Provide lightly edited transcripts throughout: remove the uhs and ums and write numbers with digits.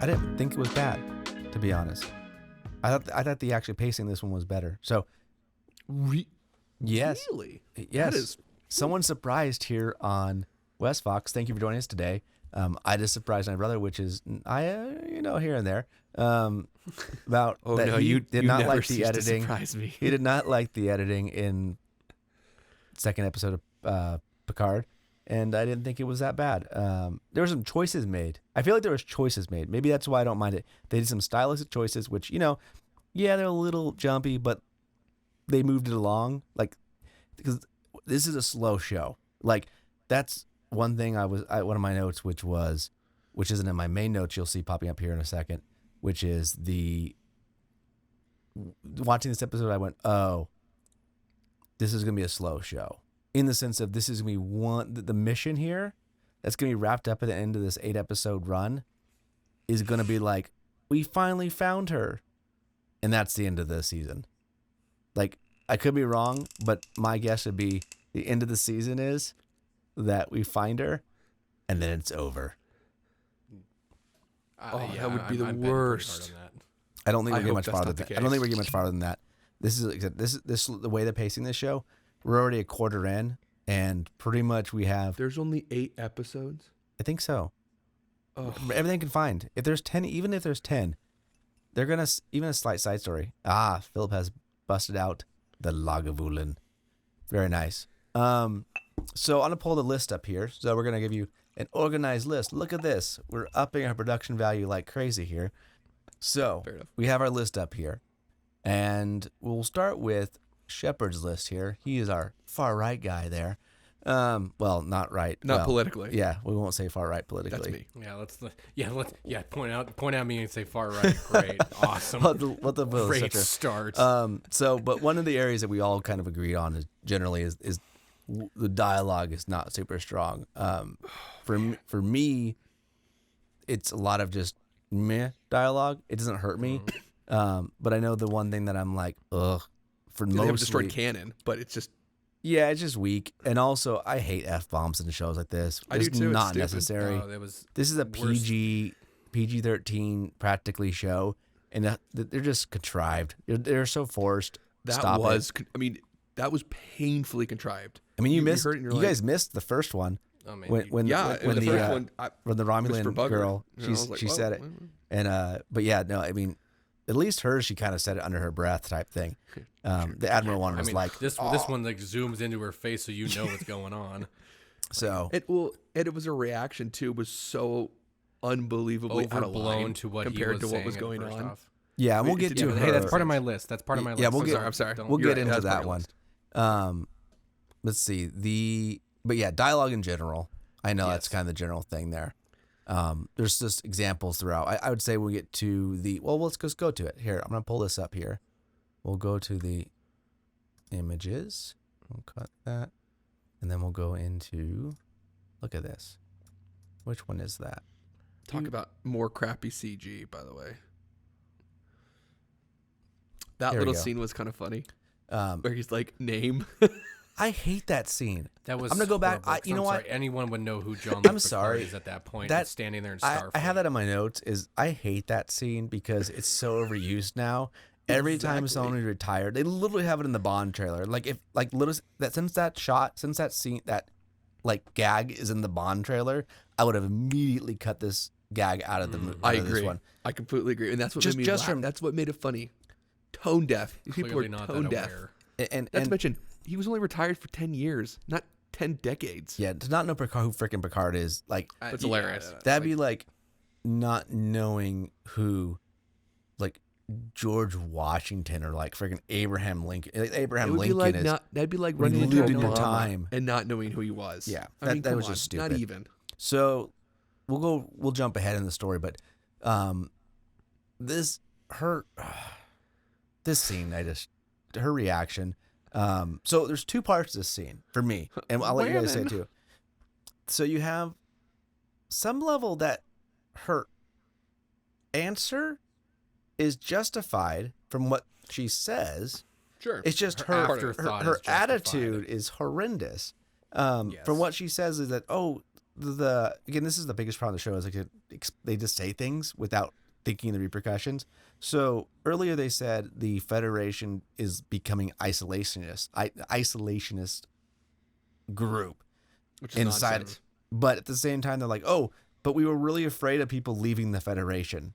didn't think it was bad, to be honest. I thought the actual pacing of this one was better. So, yes, Really? yes. That is... Someone surprised here on West Fox. Thank you for joining us today. I just surprised my brother, which is here and there. About he did not like the editing. He did not like the editing in second episode of Picard, and I didn't think it was that bad. There were some choices made. I feel like there was choices made. Maybe that's why I don't mind it. They did some stylistic choices, which they're a little jumpy, but they moved it along. Like, because this is a slow show. Like, that's one thing one of my notes, which isn't in my main notes, you'll see popping up here in a second, which is watching this episode, I went, oh, this is going to be a slow show. In the sense of this is going to be the mission here that's going to be wrapped up at the end of this 8-episode run is going to be like, we finally found her. And that's the end of the season. Like, I could be wrong, but my guess would be the end of the season is that we find her and then it's over. That would be the worst. I don't think we're getting much farther than that. I don't think we're getting much farther than that. This is the way they're pacing this show. We're already a quarter in, and pretty much we have. There's only 8 episodes. I think so. Oh. Everything can find. If there's 10, even if there's 10, they're gonna even a slight side story. Philip has busted out the Lagavulin. Very nice. So I'm gonna pull the list up here. So we're gonna give you an organized list. Look at this. We're upping our production value like crazy here. So we have our list up here, and we'll start with Shepard's list here. He is our far right guy there. Well, not right. Not politically. Yeah, we won't say far right politically. That's me. Point out me and say far right. Great, awesome. Great start. But one of the areas that we all kind of agree on is generally is the dialogue is not super strong. For me, it's a lot of just meh dialogue. It doesn't hurt me. But I know the one thing that I'm like, ugh. They have destroyed canon, but it's just... Yeah, it's just weak. And also, I hate F-bombs in shows like this. I do too. Not necessary. This is a PG-13 practically show, and they're just contrived. They're so forced. That was painfully contrived. I mean, you guys missed the first one. Oh, man. When the Romulan girl, she said it. And but yeah, no, I mean, at least she kind of said it under her breath type thing. The Admiral one was this one like zooms into her face so you know what's going on. So it was a reaction too, was so unbelievably overblown to what compared to what was going on. Yeah, and we'll get to her. Hey, that's part of my list. Yeah, I'm sorry. We'll get into that one. Let's see but yeah, dialogue in general. I know that's kind of the general thing there. There's just examples throughout. I would say we'll get to let's just go to it. Here, I'm going to pull this up here. We'll go to the images. We'll cut that. And then we'll go into, look at this. Which one is that? Talk about more crappy CG, by the way. That little scene was kind of funny. Where he's like, name. I hate that scene. That was. I'm gonna go back. You know what? Anyone would know who John. I'm sorry. Is at that point. Standing there in Starfleet. I have that in my notes. I hate that scene because it's so overused now. Every time someone is retired, they literally have it in the Bond trailer. Since that scene, that like gag is in the Bond trailer, I would have immediately cut this gag out of the movie. I agree. This one. I completely agree, and that's what made me laugh. That's what made it funny. Tone deaf. These people are tone deaf. And not to mention, he was only retired for 10 years, not 10 decades. Yeah, to not know who freaking Picard is, like... That's hilarious. That'd be like not knowing who, like, George Washington or, like, freaking Abraham Lincoln. Abraham Lincoln is... That'd be like running into your time and not knowing who he was. Yeah, that was just stupid. Not even. So, we'll jump ahead in the story, but this scene, her reaction... so there's two parts to this scene for me, and I'll let you guys say it too. So you have some level that her answer is justified from what she says. Sure. It's just her attitude is horrendous. From what she says is that, again, this is the biggest problem of the show is like they just say things without thinking the repercussions. So earlier they said the Federation is becoming isolationist group, which is inside nonsense. But at the same time they're like, oh, but we were really afraid of people leaving the Federation.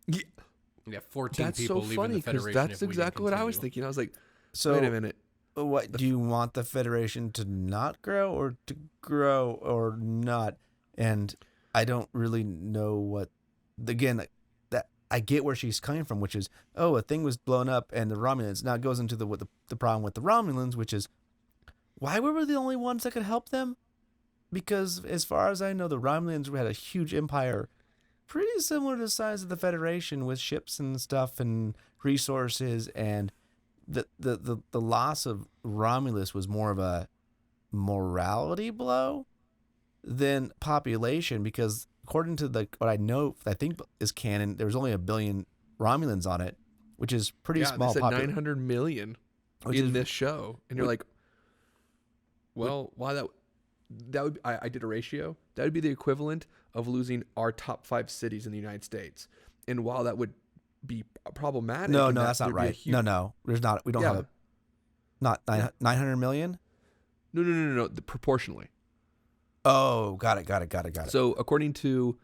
Yeah, 14 people leaving the Federation. That's exactly what I was thinking. I was like, so wait a minute. What do you want the Federation to not grow or to grow or not? And I don't really know what. Again, that I get where she's coming from, which is, oh, a thing was blown up and the Romulans. Now it goes into the problem with the Romulans, which is, why were we the only ones that could help them? Because as far as I know, the Romulans had a huge empire, pretty similar to the size of the Federation, with ships and stuff and resources, and the loss of Romulus was more of a morality blow than population, because according to what I think is canon, there was only 1 billion Romulans on it, which is pretty small. They said 900 million in this show, and you're like, well, why that would I did a ratio. That would be the equivalent of losing our top 5 cities in the United States. And while that would be problematic, no, that's not right. No, there's not. We don't have not 900 million. No. Proportionally. Oh, got it. So according to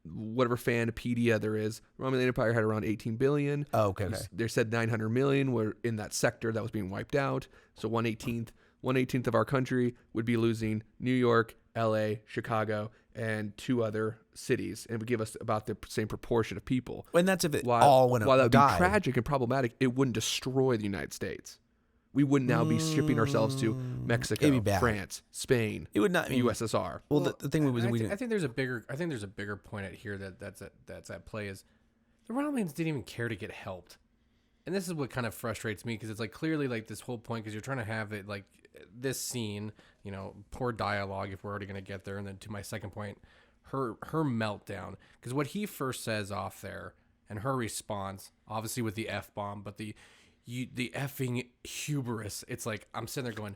whatever Fanipedia there is, Romulan Empire had around 18 billion. Oh, okay. They said 900 million were in that sector that was being wiped out. So 1/18th of our country would be losing New York, LA, Chicago, and 2 other cities, and it would give us about the same proportion of people. And that's if it all went While that would be tragic and problematic, it wouldn't destroy the United States. We wouldn't now be shipping ourselves to Mexico, France, Spain. It would not USSR. Well, the thing was, I think there's a bigger point here that's at play is the Romulans didn't even care to get helped, and this is what kind of frustrates me, because it's like clearly like this whole point, because you're trying to have it like this scene, poor dialogue if we're already going to get there. And then to my second point, her meltdown, because what he first says off there and her response, obviously with the F-bomb, but the effing hubris, it's like I'm sitting there going,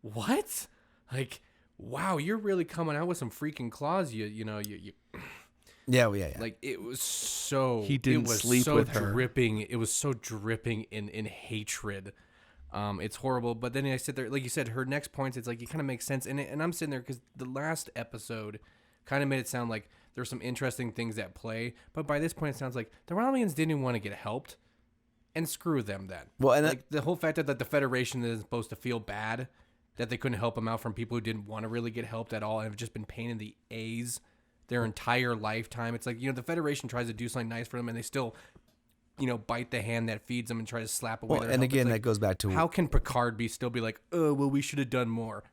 what? Like, wow, you're really coming out with some freaking claws. You Yeah. Like, it was so, he didn't sleep with her. It was so dripping in hatred. It's horrible. But then I sit there, like you said, her next points, it's like, it kind of makes sense. And I'm sitting there because the last episode kind of made it sound like there's some interesting things at play. But by this point, it sounds like the Romulans didn't even want to get helped, and screw them then. Well, and like the whole fact that the Federation is supposed to feel bad that they couldn't help them out from people who didn't want to really get helped at all and have just been pain in the A's their entire lifetime. It's like, the Federation tries to do something nice for them, and they still, bite the hand that feeds them and try to slap away their help. And again, like, that goes back to how can Picard still be like, oh, well, we should have done more.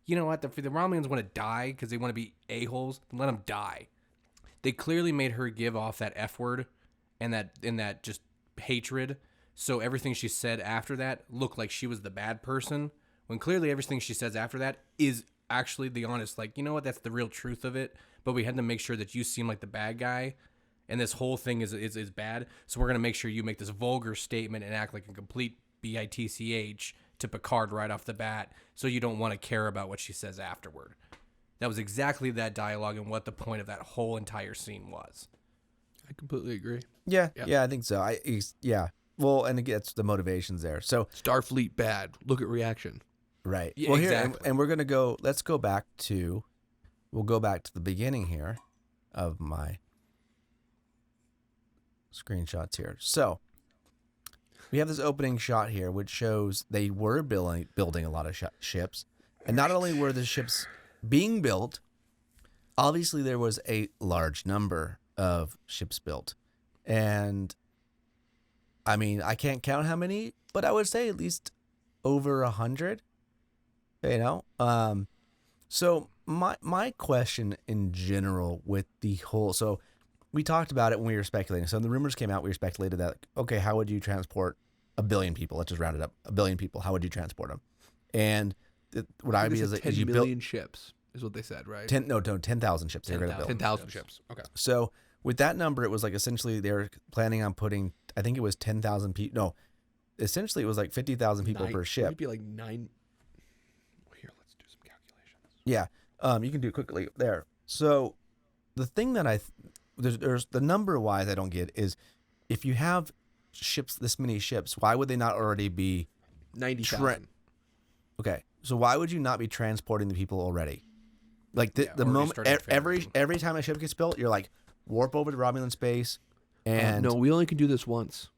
You know what? The Romulans want to die because they want to be a-holes. Then let them die. They clearly made her give off that F word and that just hatred. So everything she said after that looked like she was the bad person, when clearly everything she says after that is actually the honest, like, you know what? That's the real truth of it. But we had to make sure that you seem like the bad guy, and this whole thing is bad. So we're going to make sure you make this vulgar statement and act like a complete bitch to Picard right off the bat, so you don't want to care about what she says afterward. That was exactly that dialogue and what the point of that whole entire scene was. I completely agree. Yeah, I think so. Well, and again, it's the motivations there. So Starfleet bad. Look at reaction. Right. Yeah, well, exactly. Here, and we're gonna go. We'll go back to the beginning here of my screenshots here. So we have this opening shot here, which shows they were building a lot of ships, and not only were the ships being built, obviously there was a large number of ships built, and I mean, I can't count how many, but I would say at least over 100. So my question in general with the whole, so we talked about it when we were speculating. So when the rumors came out, we speculated that, okay, how would you transport 1 billion people? Let's just round it up. 1 billion people. How would you transport them? And what I mean is you 10 million ships is what they said, right? 10,000 ships. 10,000 ships. Okay. So with that number, it was like essentially they were planning on putting, I think it was 10,000 people. No, essentially it was like 50,000 people per ship. Maybe like 9. Here, let's do some calculations. Yeah. You can do it quickly there. So the thing that there's the number wise I don't get is if you have ships, this many ships, why would they not already be 90,000? Okay, so why would you not be transporting the people already? Like the moment every time a ship gets built, you're like warp over to Romulan space, and no, we only can do this once.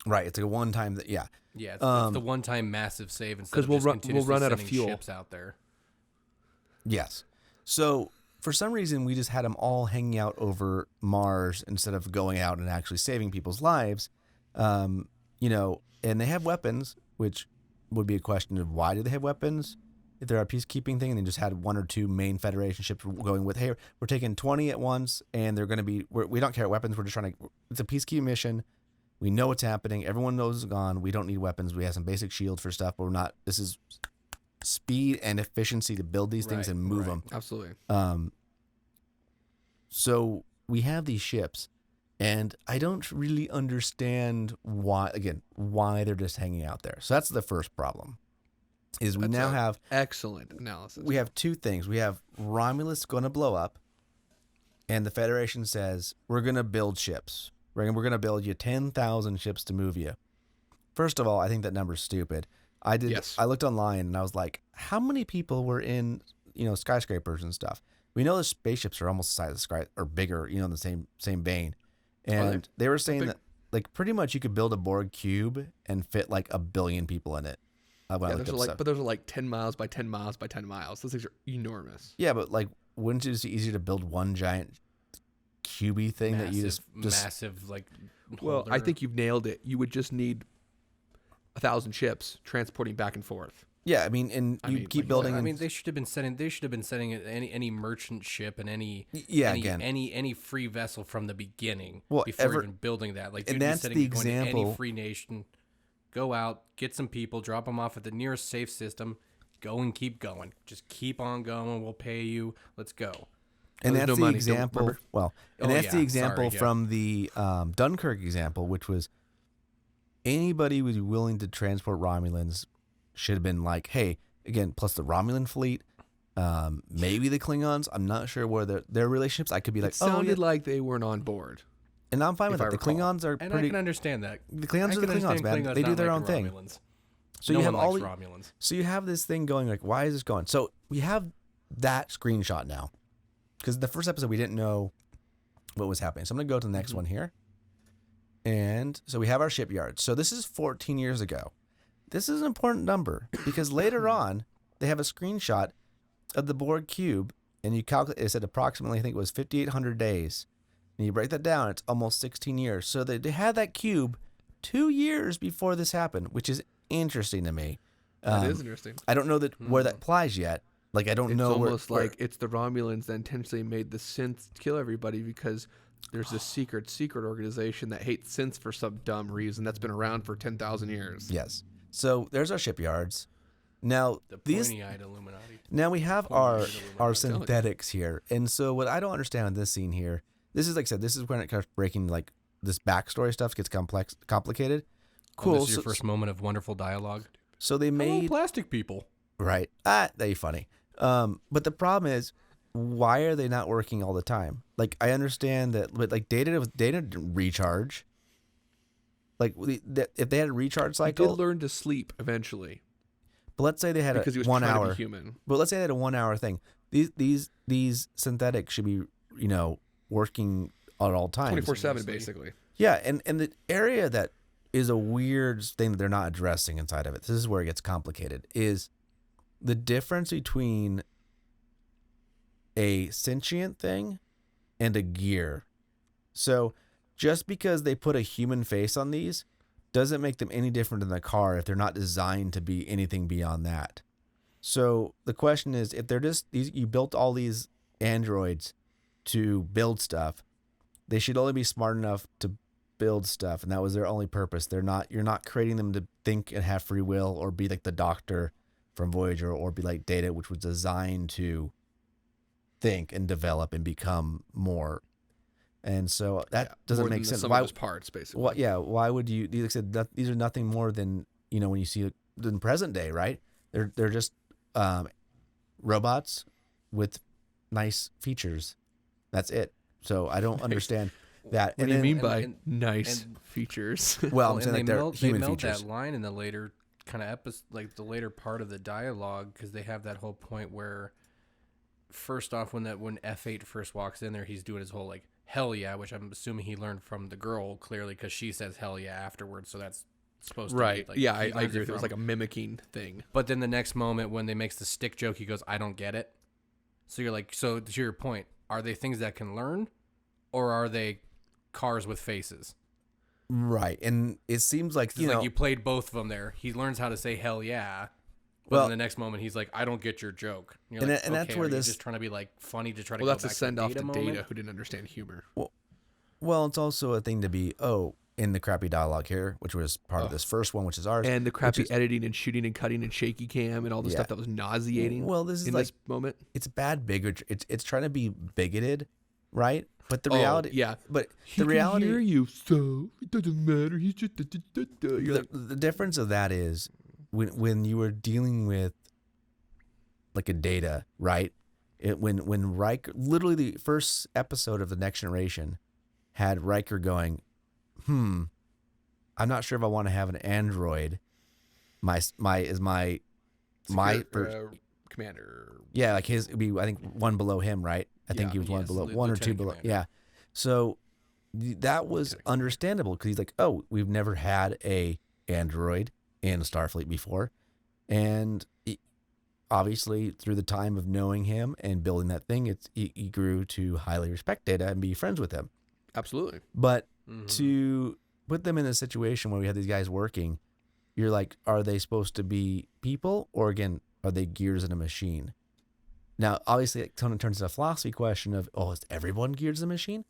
Right, it's like a one time that Yeah, it's the one time massive save instead of we'll run out of sending fuel. ships out there. Yes, so for some reason we just had them all hanging out over Mars instead of going out and actually saving people's lives. And they have weapons, which would be a question of why do they have weapons if they're a peacekeeping thing, and they just had one or two main Federation ships going with, hey, we're taking 20 at once, and they're going to be, we don't care weapons, we're just trying to, it's a peacekeeping mission, we know what's happening, everyone knows it's gone, we don't need weapons, we have some basic shields for stuff, but we're not, this is speed and efficiency to build these things and move them. Absolutely. So we have these ships, and I don't really understand why they're just hanging out there. So that's the first problem. Is we now have excellent analysis. We have two things. We have Romulus going to blow up, and the Federation says we're going to build ships. We're going to build you 10,000 ships to move you. First of all, I think that number's stupid. I looked online and I was like, how many people were in skyscrapers and stuff? We know the spaceships are almost the size of the sky or bigger, in the same vein. And they were saying that like pretty much you could build a Borg cube and fit like 1 billion people in it. Those are like 10 miles by 10 miles by 10 miles. Those things are enormous. Yeah, but like, wouldn't it just be easier to build one giant cubey thing that you just massive like? Well, holder? I think you've nailed it. You would just need 1,000 ships transporting back and forth. Yeah, I mean, keep building. I mean, they should have been sending any merchant ship and any free vessel from the beginning before even building that. Like, and that's the example. Any free nation. Go out, get some people, drop them off at the nearest safe system, go and keep going. Just keep on going. We'll pay you. Let's go. And that's the example. The example from the Dunkirk example, which was anybody who was willing to transport Romulans should have been like, hey, again, plus the Romulan fleet, maybe the Klingons. I'm not sure where their relationships. I could be like, it sounded like they weren't on board. And I'm fine with that. The Klingons are and pretty. I can understand that. The Klingons are the Klingons, man. They do their own thing. So no you have one likes Romulans. So you have this thing going like, why is this going? So we have that screenshot now, because the first episode we didn't know what was happening. So I'm gonna go to the next one here, and so we have our shipyard. So this is 14 years ago. This is an important number because later on they have a screenshot of the Borg cube, and you calculate. It said approximately, I think it was 5,800 days. And you break that down, it's almost 16 years. So they had that cube 2 years before this happened, which is interesting to me. That is interesting. I don't know where that applies yet. Like, I don't know where. It's almost like it's the Romulans that intentionally made the synths kill everybody because there's this secret organization that hates synths for some dumb reason that's been around for 10,000 years. Yes. So there's our shipyards. Now, the pointy-eyed Illuminati. Now we have our synthetics here. And so what I don't understand in this scene here, this is like I said, this is when it starts breaking, like this backstory stuff gets complicated. Cool. This is your first moment of wonderful dialogue. So they made plastic people. Right. That'd funny. But the problem is, why are they not working all the time? Like, I understand that, but like data didn't recharge. Like if they had a recharge cycle, he did learn to sleep eventually. But let's say they had because he was 1 trying hour. To be human. But let's say they had a 1 hour thing. These synthetics should be working at all times. 24/7 basically. Yeah, and the area that is a weird thing that they're not addressing inside of it. This is where it gets complicated. Is the difference between a sentient thing and a gear. So just because they put a human face on these doesn't make them any different than the car if they're not designed to be anything beyond that. So the question is, if they're just you built all these androids to build stuff, they should only be smart enough to build stuff, and that was their only purpose. You're not creating them to think and have free will or be like the Doctor from Voyager or be like Data, which was designed to think and develop and become more. And so that doesn't make sense. Why parts basically? Why would you? Like I said, these are nothing more than when you see in present day, right? They're just robots with nice features. That's it. So I don't understand that. What do you mean by nice features? Well, I'm saying they're human they features. That line in the later kind of episode, like the later part of the dialogue, because they have that whole point where, first off, when F8 first walks in there, he's doing his whole like hell yeah, which I'm assuming he learned from the girl clearly because she says hell yeah afterwards, so that's supposed to be like, yeah, I agree with it. It was like a mimicking thing. But then the next moment when they makes the stick joke, he goes, I don't get it. So you're like, so to your point, are they things that can learn, or are they cars with faces? Right, and it seems like you played both of them there. He learns how to say hell yeah, but in the next moment he's like, I don't get your joke. And, you're like, that's where this just trying to be like funny to try to. Well, that's go back a send off to moment? Data, who didn't understand humor. Well, it's also a thing to be in the crappy dialogue here, which was part of this first one, which is ours, and the crappy editing and shooting and cutting and shaky cam and all the stuff that was nauseating. Well, this is this moment. It's bad bigotry. It's trying to be bigoted, right? But the reality, But the reality, hear you, so it doesn't matter. He's just the difference of that is when you were dealing with like a Data, right? When Riker, literally the first episode of the Next Generation, had Riker going, I'm not sure if I want to have an android. My commander. Yeah, like his would be, I think, one below him, right? I think he was one below, one or two below. Commander. Yeah. So that was understandable because he's like, we've never had a android in Starfleet before. And obviously through the time of knowing him and building that thing, he grew to highly respect Data and be friends with him. Absolutely. But to put them in a situation where we have these guys working, you're like, are they supposed to be people, or again, are they gears in a machine? Now, obviously, it turns into a philosophy question of, is everyone gears in a machine?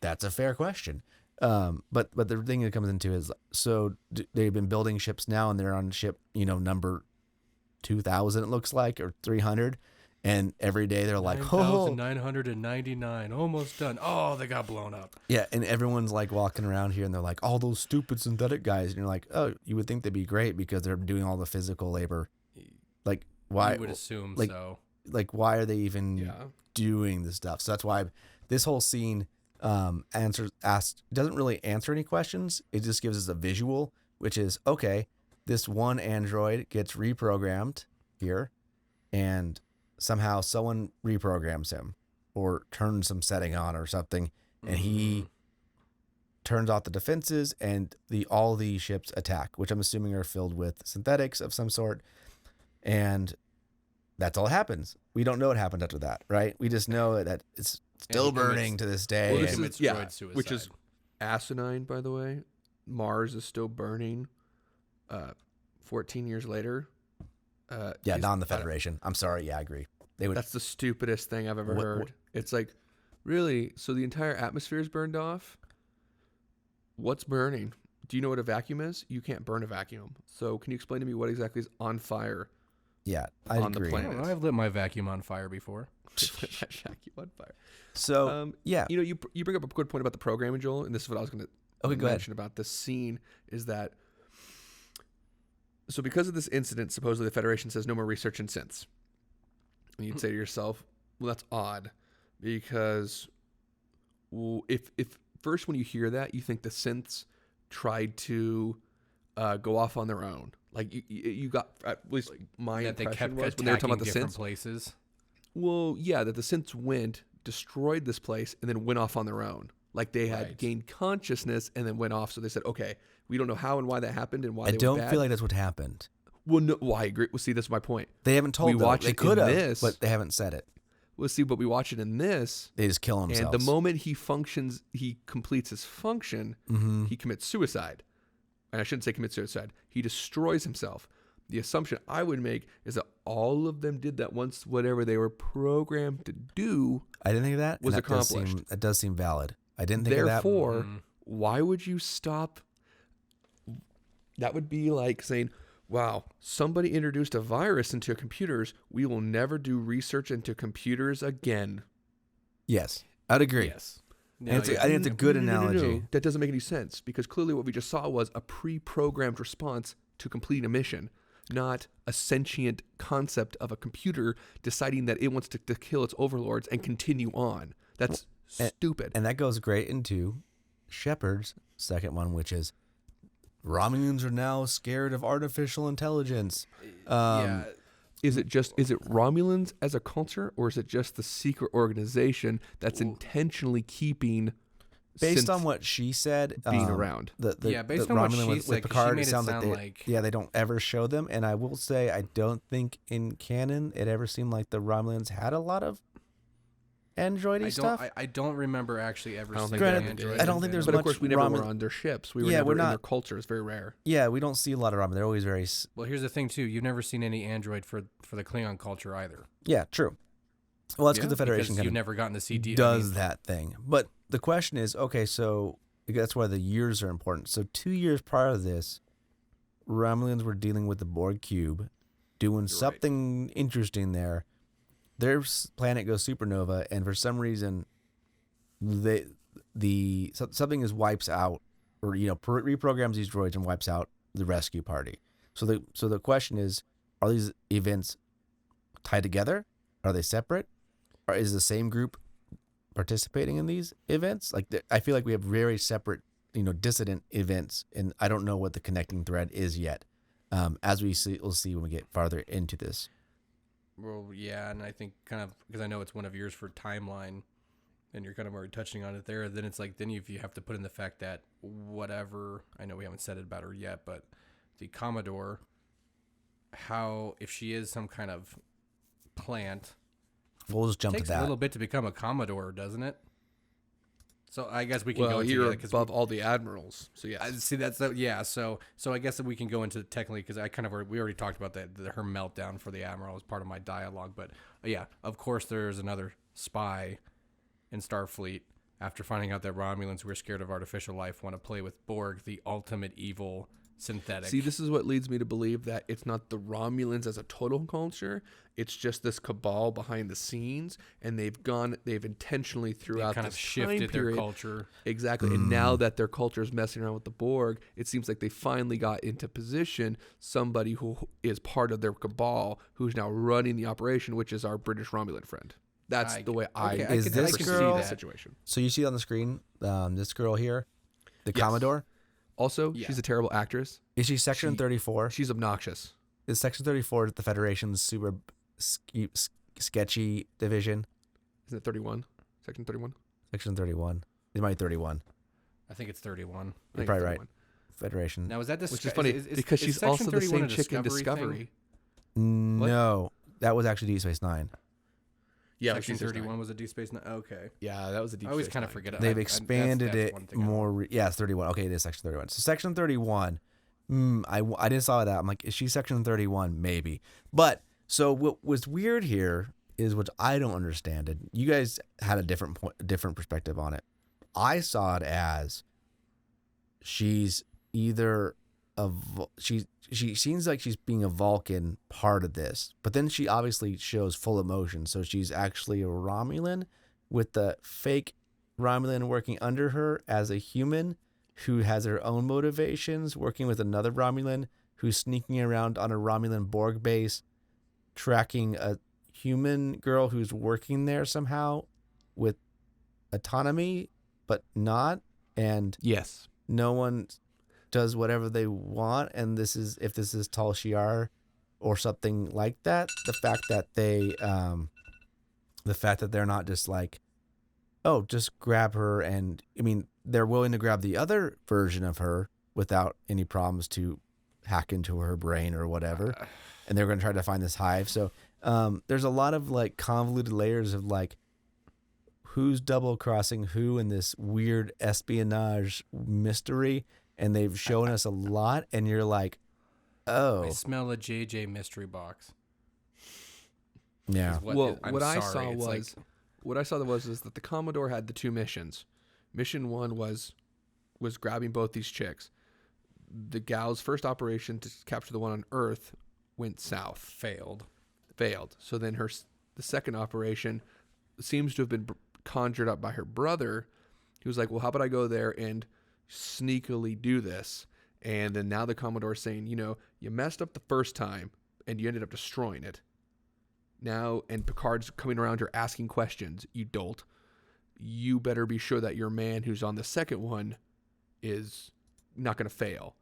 That's a fair question. But the thing that comes into is, so they've been building ships now, and they're on ship, number 2,000, it looks like, or 300. And every day they're like, 9,999, almost done. Oh, they got blown up. Yeah, and everyone's like walking around here and they're like, all those stupid synthetic guys. And you're like, you would think they'd be great because they're doing all the physical labor. Like, why? You would assume so. Like, why are they even doing this stuff? So that's why this whole scene doesn't really answer any questions. It just gives us a visual, which is, okay, this one android gets reprogrammed here, and somehow someone reprograms him or turns some setting on or something, and he turns off the defenses, and all the ships attack, which I'm assuming are filled with synthetics of some sort, and that's all that happens. We don't know what happened after that, right? We just know that it's still burning to this day. Well, this is droid suicide, which is asinine, by the way. Mars is still burning 14 years later. Not in the Federation. I'm sorry. Yeah, I agree. That's the stupidest thing I've ever heard. It's like, really? So the entire atmosphere is burned off? What's burning? Do you know what a vacuum is? You can't burn a vacuum. So can you explain to me what exactly is on fire? Yeah, I agree. The planet? I've lit my vacuum on fire before. Vacuum on fire. So you bring up a good point about the programming, Joel, and this is what I was going to mention about this scene is that. So because of this incident, supposedly the Federation says no more research in synths. And you'd say to yourself, well, that's odd, because if first when you hear that, you think the synths tried to go off on their own. Like you got, at least my impression was when they were talking about the synths. Places. Well, yeah, that the synths went, destroyed this place, and then went off on their own. Like they had gained consciousness and then went off. So they said, okay, we don't know how and why that happened and why I they don't were bad. feel like that's what happened. Well, no, I agree. Well, see, that's my point. They haven't told them. They could have, but they haven't said it. Well, see, but we watch it in this. They just kill themselves. And the moment he completes his function, he commits suicide. And I shouldn't say commit suicide. He destroys himself. The assumption I would make is that all of them did that once whatever they were programmed to do. I didn't think of that. Was accomplished. That does seem valid. I didn't think of that. Therefore, why would you stop? That would be like saying, wow, somebody introduced a virus into computers. We will never do research into computers again. Yes, I'd agree. Yes. No, I think it's a good analogy. No. That doesn't make any sense because clearly what we just saw was a pre-programmed response to complete a mission. not a sentient concept of a computer deciding that it wants to kill its overlords and continue on. That's stupid. And that goes great into Shepard's second one, which is Romulans are now scared of artificial intelligence. Is it Romulans as a culture, or is it just the secret organization that's intentionally keeping, based on what she said, being around? Based on what she said, Picard, she made it sounds like they don't ever show them. And I will say, I don't think in canon it ever seemed like the Romulans had a lot of androidy stuff. I don't remember actually ever seeing android. I don't think there's but much. Of course, we never were on their ships. We were never in their culture. It's very rare. Yeah, we don't see a lot of Romulan. They're always very. Well, here's the thing too. You've never seen any android for the Klingon culture either. Yeah, true. Well, that's because the Federation you've never gotten the CD does that thing. But the question is, okay, so that's why the years are important. So 2 years prior to this, Romulans were dealing with the Borg cube, doing something interesting there. Their planet goes supernova, and for some reason, something wipes out, or reprograms these droids and wipes out the rescue party. So the question is, are these events tied together? Are they separate? Or is the same group participating in these events? I feel like we have very separate, dissident events, and I don't know what the connecting thread is yet. As we'll see when we get farther into this. Well, yeah, and I think kind of because I know it's one of yours for timeline, and you're kind of already touching on it there. Then it's like you have to put in the fact that whatever, I know we haven't said it about her yet, but the Commodore, if she is some kind of plant, we'll just jump to that. It takes a little bit to become a Commodore, doesn't it? So I guess we can go into you're above all the admirals. So yeah, see So I guess that we can go into technically because we already talked about her meltdown for the admiral as part of my dialogue. But yeah, of course there's another spy in Starfleet after finding out that Romulans who are scared of artificial life want to play with Borg, the ultimate evil synthetic. See, this is what leads me to believe that it's not the Romulans as a total culture. It's just this cabal behind the scenes, and they've intentionally throughout kind this of shifted time period, their culture. Exactly. And now that their culture is messing around with the Borg, it seems like they finally got into position somebody who is part of their cabal who's now running the operation, which is our British Romulan friend. That's the way I perceive the situation. So you see on the screen, this girl here, the Commodore. Also, she's a terrible actress. Is she Section 34? She's obnoxious. Is Section 34 the Federation's super sketchy division? Isn't it 31? Section 31? Section 31. It might be 31. I think it's 31. You're probably right. Federation. Now, is that which is funny because she's also the same chick in Discovery. No, that was actually Deep Space Nine. Yeah, Section 31 was a Deep Space Nine. Okay. Yeah, that was a Deep Space Nine. I always kind of forget it. They've expanded it more. Yeah, it's 31. Okay, it is Section 31. So Section 31, I didn't saw that. I'm like, is she Section 31? Maybe. But, so what was weird here is what I don't understand. And you guys had a different perspective on it. I saw it as she's either she seems like she's being a Vulcan part of this, but then she obviously shows full emotion. So she's actually a Romulan with the fake Romulan working under her as a human who has her own motivations, working with another Romulan who's sneaking around on a Romulan Borg base, tracking a human girl who's working there somehow with autonomy, but not. And yes, no one does whatever they want, and if this is Tal Shiar or something like that. The fact that they're not just like, oh, just grab her, and I mean they're willing to grab the other version of her without any problems to hack into her brain or whatever, and they're going to try to find this hive. So there's a lot of like convoluted layers of like who's double crossing who in this weird espionage mystery. And they've shown us a lot, and you're like, oh. I smell a JJ mystery box. Yeah. What I saw was that the Commodore had the two missions. Mission one was grabbing both these chicks. The gal's first operation to capture the one on Earth went south. Failed. So then the second operation seems to have been conjured up by her brother. He was like, well, how about I go there and sneakily do this, And then now the Commodore's saying, you messed up the first time and you ended up destroying it. Now, and Picard's coming around her asking questions, you dolt. You better be sure that your man who's on the second one is not going to fail.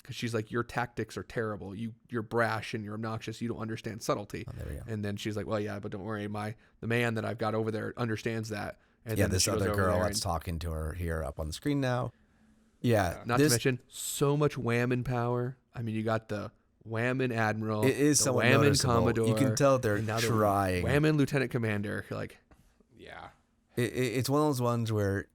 Because she's like, your tactics are terrible. You're brash and you're obnoxious. You don't understand subtlety. Oh, there we go. And then she's like, well, yeah, but don't worry. The man that I've got over there understands that. And yeah, then this other girl that's talking to her here up on the screen now. Yeah. Not to mention, so much whammon power. I mean, you got the whammon admiral. It is the somewhat whammon noticeable. commodore. You can tell they're trying. Whammon lieutenant commander. You're like, yeah. It's one of those ones where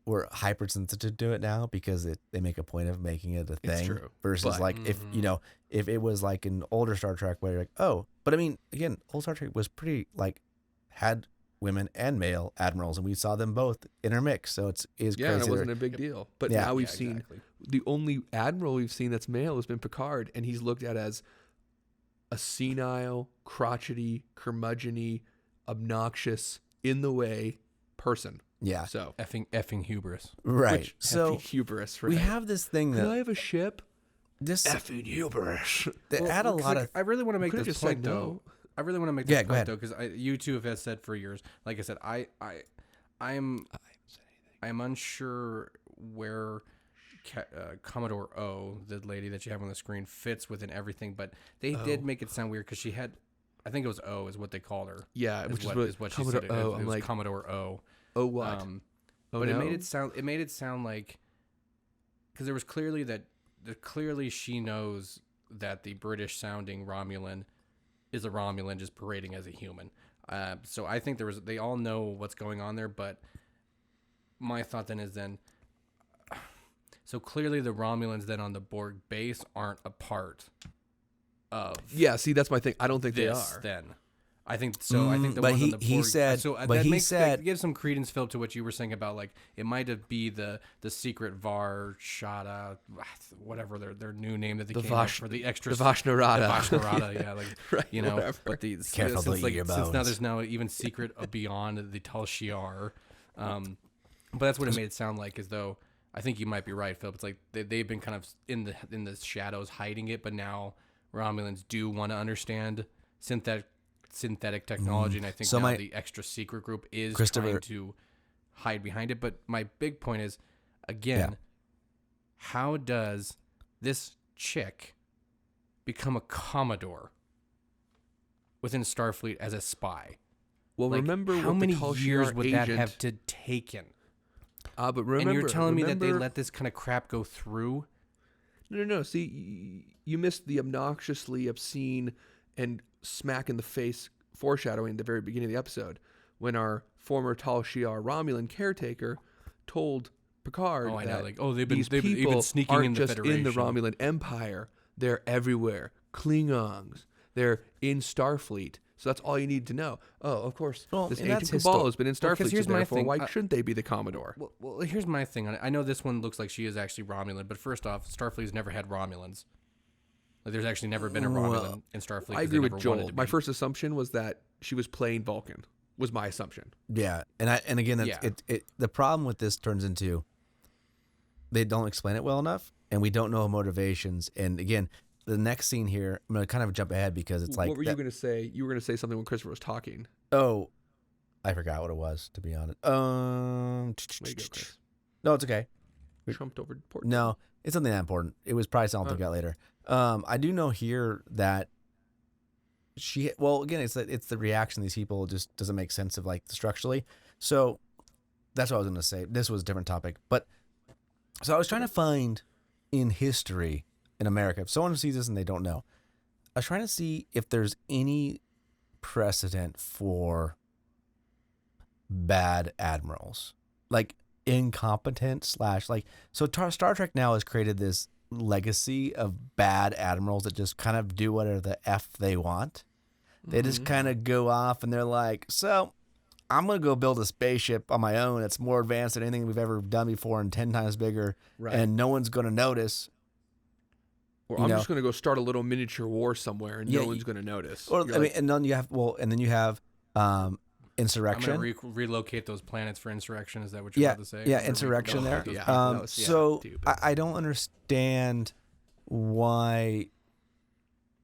we're hypersensitive to it now because they make a point of making it a thing. It's true. Versus like if it was like an older Star Trek where you're like, oh, but I mean, again, old Star Trek was pretty like had women and male admirals, and we saw them both intermix. So it's crazy. Yeah, it wasn't a big deal. But now we've seen the only admiral we've seen that's male has been Picard, and he's looked at as a senile, crotchety, curmudgeon-y, obnoxious, in the way person. Yeah. So effing hubris. Right. So hubris. Right? We have this thing that Could I have a ship? This effing hubris. They add a lot of. I really want to make this point though. I really want to make this point though, because you two have said for years. Like I said, I'm unsure where Commodore O, the lady that you have on the screen, fits within everything. But they did make it sound weird because she had, I think it was O is what they called her. Yeah, which is what she said. It was like Commodore O. Oh what? But it made it sound like, because there was clearly she knows that the British sounding Romulan is a Romulan just parading as a human. So I think they all know what's going on there, but my thought then is so clearly the Romulans then on the Borg base aren't a part of. Yeah, see, that's my thing. I don't think they are. Then I think so. I think the but ones on the Borg. He said, so but that he makes, said, give some credence, Phil, to what you were saying about like it might be the secret Var Shada, whatever their new name that they came up for the extra the Vashnarada. The Vashnarada, yeah, like right, whatever. But careful since, to eat your bones. Since now there's now even secret beyond the Tal Shiar. But that's what it made it sound like, as though I think you might be right, Phil. It's like they've been kind of in the shadows hiding it, but now Romulans do want to understand synthetic technology, and I think now the extra secret group is trying to hide behind it. But my big point is, again, how does this chick become a Commodore within Starfleet as a spy? Well, like, remember how many years would that have to taken? But remember, and you're telling me that they let this kind of crap go through? No. See, you missed the obnoxiously obscene and smack in the face foreshadowing at the very beginning of the episode when our former Tal Shiar Romulan caretaker told Picard they've been sneaking in the Federation. In the Romulan Empire. They're everywhere. Klingons. They're in Starfleet. So that's all you need to know. Oh, of course, this Agent Cabal has been in Starfleet, so therefore why shouldn't they be the Commodore? Well, here's my thing on it. I know this one looks like she is actually Romulan, but first off, Starfleet's never had Romulans. Like, there's actually never been a Romulan in Starfleet. I agree with Joel. My first assumption was that she was playing Vulcan. Was my assumption. Yeah, and again, the problem with this turns into they don't explain it well enough, and we don't know motivations. And again, the next scene here, I'm gonna kind of jump ahead because it's like. What were you gonna say? You were gonna say something when Christopher was talking. Oh, I forgot what it was, to be honest. Way to go, Chris. No, it's okay. Trumped over important. No, it's something that important. It was probably something I got later. I do know here that again, it's the reaction of these people just doesn't make sense of like structurally. So that's what I was going to say. This was a different topic, but so I was trying to find in history in America, if someone sees this and they don't know, I was trying to see if there's any precedent for bad admirals, like incompetent / like, so Star Trek now has created this legacy of bad admirals that just kind of do whatever the F they want. They just kind of go off and they're like, so I'm going to go build a spaceship on my own. It's more advanced than anything we've ever done before and 10 times bigger. Right. And no one's going to notice. Or I'm just going to go start a little miniature war somewhere and no one's going to notice. Or, and then you have Insurrection. I'm gonna relocate those planets for insurrection. Is that what you're about to say? Yeah, insurrection there. I don't understand why,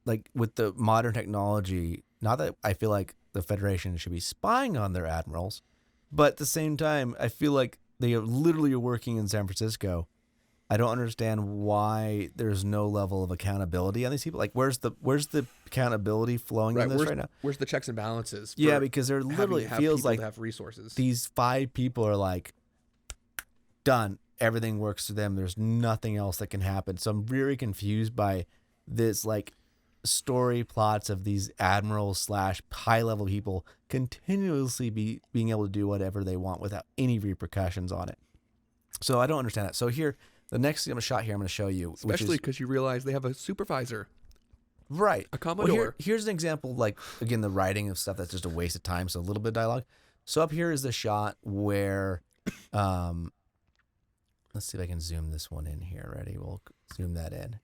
like with the modern technology, not that I feel like the Federation should be spying on their admirals, but at the same time, I feel like they are literally working in San Francisco. I don't understand why there's no level of accountability on these people. Like, where's the accountability flowing in this right now? Where's the checks and balances? Yeah, because there literally feels like have resources. These 5 people are like, done. Everything works for them. There's nothing else that can happen. So I'm very confused by this, like, story plots of these admirals / high level people continuously being able to do whatever they want without any repercussions on it. So I don't understand that. So here, the next shot here I'm going to show you. Especially because you realize they have a supervisor. Right. A Commodore. Well, here's an example, like, again, the writing of stuff that's just a waste of time, so a little bit of dialogue. So up here is the shot where, let's see if I can zoom this one in here. Ready? We'll zoom that in.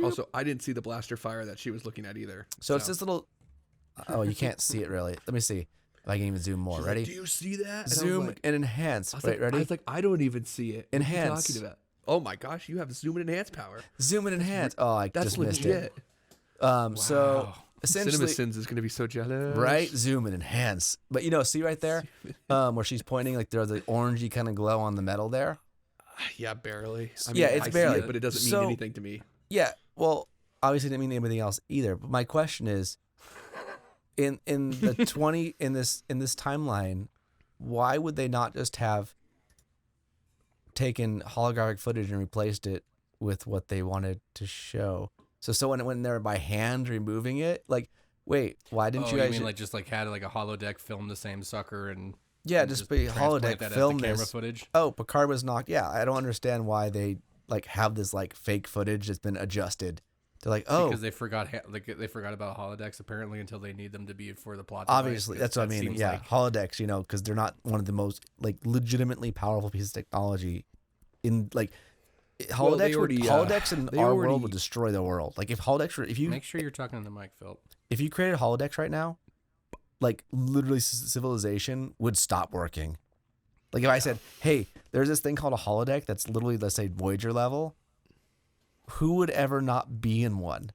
Also, I didn't see the blaster fire that she was looking at either. So it's this little, oh, you can't see it really. Let me see if I can even zoom more. She's ready? Like, do you see that? And zoom and enhance. Right, ready? I was like, I don't even see it. Enhance. What are you talking about? Oh my gosh, you have zoom and enhance power. Zoom and enhance. Oh, I That's just legit. missed it. So essentially, CinemaSins is going to be so jealous. Right? Zoom and enhance. But see right there, where she's pointing, like there's the orangey kind of glow on the metal there. Yeah, barely. I mean, it's barely, but it doesn't mean anything to me. Yeah. Well, obviously, it didn't mean anything else either. But my question is, in the 20 in this timeline, why would they not just have taken holographic footage and replaced it with what they wanted to show? So when it went in there by hand removing it, like, wait, why didn't you guys mean like just like had like a holodeck film the same sucker and just be holodeck film camera this footage? Oh, Picard was knocked. Yeah, I don't understand why they like have this like fake footage that's been adjusted. They're like, oh, because they forgot about holodecks apparently until they need them to be for the plot. Obviously, that's what I mean. Yeah, like holodecks, because they're not one of the most like legitimately powerful pieces of technology in like. Holodecks in our world would destroy the world. Like if you make sure you're talking to the mic, Phil. If you created holodecks right now, like literally civilization would stop working. Like if I said, "Hey, there's this thing called a holodeck that's literally, let's say, Voyager level," who would ever not be in one?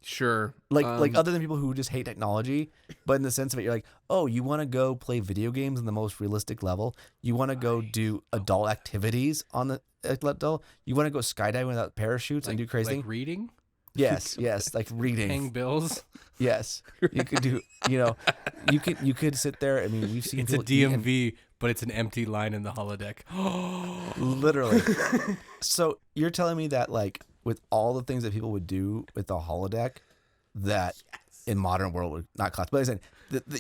Sure. Like other than people who just hate technology, but in the sense of it, you're like, oh, you want to go play video games in the most realistic level? You want to go do adult activities on the level? You want to go skydiving without parachutes and do crazy things? Like reading? Yes, like reading. Paying bills? Yes. You could do, you could sit there. I mean, we've seen it's a DMV, but it's an empty line in the holodeck. Literally. So you're telling me that like with all the things that people would do with the holodeck that in modern world would not cost. But I said that the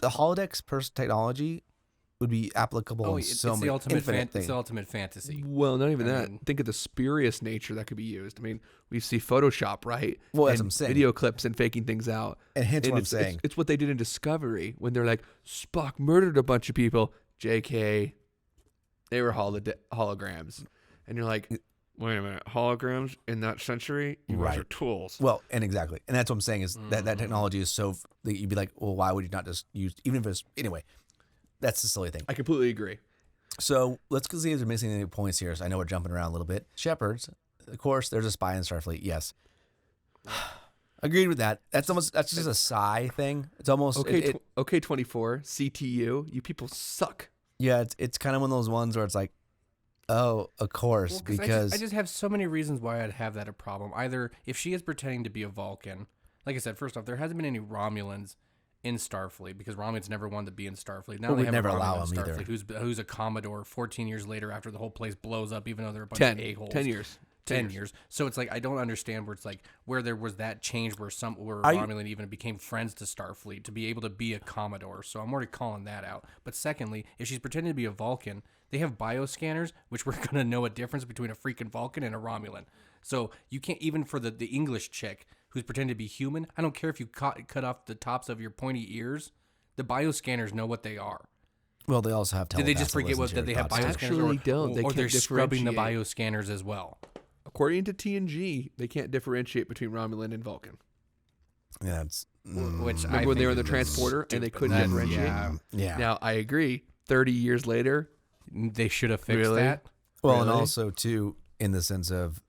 holodeck's technology would be applicable in so many infinite things. It's the ultimate fantasy. Well, not even that. Think of the spurious nature that could be used. I mean, we see Photoshop, right? Well, as I'm saying, video clips and faking things out. And hence what I'm saying. It's what they did in Discovery when they're like, Spock murdered a bunch of people. JK, they were holograms. And you're like, wait a minute, holograms in that century? You guys are tools. Well, and exactly. And that's what I'm saying is that technology is so that you'd be like, well, why would you not just use, even if it's, anyway, that's the silly thing. I completely agree. So let's see if they're missing any points here. So I know we're jumping around a little bit. Shepherds, of course, there's a spy in Starfleet. Yes. Agreed with that. That's just a sigh thing. It's almost okay. 24 CTU. You people suck. Yeah, it's kind of one of those ones where it's like, oh, of course, because I just have so many reasons why I'd have that a problem. Either if she is pretending to be a Vulcan, like I said, first off, there hasn't been any Romulans in Starfleet because Romulans never wanted to be in Starfleet. Now they have never allow him either. Who's a Commodore 14 years later after the whole place blows up, even though they're a bunch of a-holes. 10 years. 10 years. So it's like I don't understand where it's like where there was that change where Romulan even became friends to Starfleet to be able to be a Commodore. So I'm already calling that out. But secondly, if she's pretending to be a Vulcan, they have bioscanners, which we're gonna know a difference between a freaking Vulcan and a Romulan. So you can't, even for the English chick who's pretending to be human, I don't care if you cut off the tops of your pointy ears, the bioscanners know what they are. Well, they also have telepaths. Did they just forget that they have bioscanners? Actually, don't. Or they're scrubbing the bioscanners as well. According to TNG, they can't differentiate between Romulan and Vulcan. Yeah, it's which remember when they were in the transporter and they couldn't differentiate. Yeah. Now I agree. 30 years later, they should have fixed that. Well, and also too, in the sense of,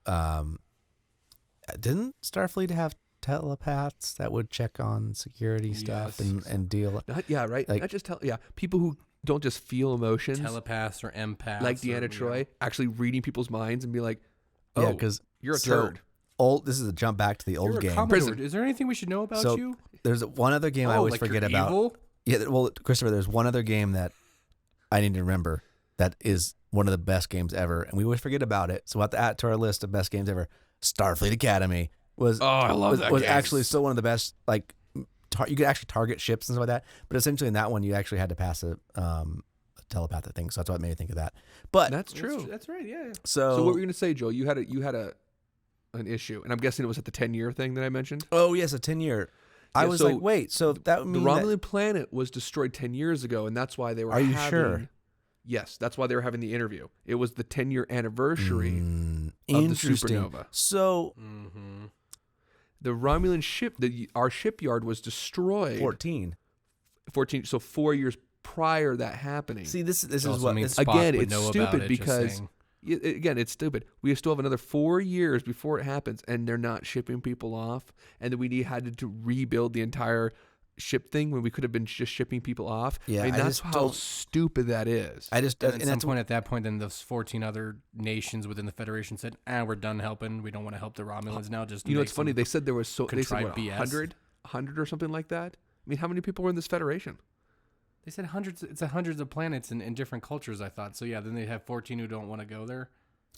didn't Starfleet have telepaths that would check on security stuff and deal? Right. Like, not just people who don't just feel emotions, telepaths or empaths, like Deanna Troi, actually reading people's minds and be like, "Oh, because you're a turd." This is a jump back to the old game. Prison. Is there anything we should know about you? There's one other game I always forget about. Evil? Yeah, well, Christopher, there's one other game that I need to remember that is one of the best games ever, and we always forget about it. So we'll have to add to our list of best games ever. Starfleet Academy was actually still one of the best. Like, you could actually target ships and stuff like that, but essentially in that one you actually had to pass a telepathic thing. So that's what made me think of that. But that's true. That's right. Yeah. So what were you gonna say, Joel? You had an issue, and I'm guessing it was at the 10-year thing that I mentioned. Oh yes, a 10-year. I was like, wait, so that would mean the Romulan planet was destroyed 10 years ago, and that's why they were. Are you sure? Yes, that's why they were having the interview. It was the 10-year anniversary of the supernova. So the Romulan ship, our shipyard was destroyed. 14. So 4 years prior that happening. See, this is what means again. It's stupid because. Again, it's stupid. We still have another 4 years before it happens, and they're not shipping people off. And then we had to rebuild the entire ship thing when we could have been just shipping people off. Yeah, I mean, that's how stupid that is. And at that point, then those 14 other nations within the Federation said, we're done helping. We don't want to help the Romulans now. Just it's funny. They said there was they said, what, BS? 100 or something like that. I mean, how many people were in this Federation? They said hundreds. It's hundreds of planets in different cultures, I thought. So yeah, then they have 14 who don't want to go there,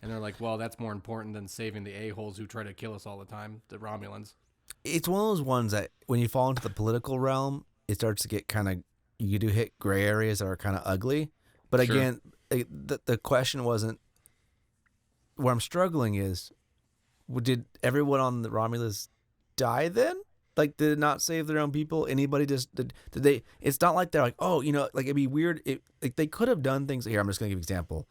and they're like, well, that's more important than saving the a-holes who try to kill us all the time, the Romulans. It's one of those ones that when you fall into the political realm, it starts to get kind of, you do hit gray areas that are kind of ugly. But again, the question wasn't, where I'm struggling is, did everyone on the Romulus die then? Like, did it not save their own people? Anybody just did they? It's not like they're like, like it'd be weird. Like they could have done things. Here, I'm just gonna give an example.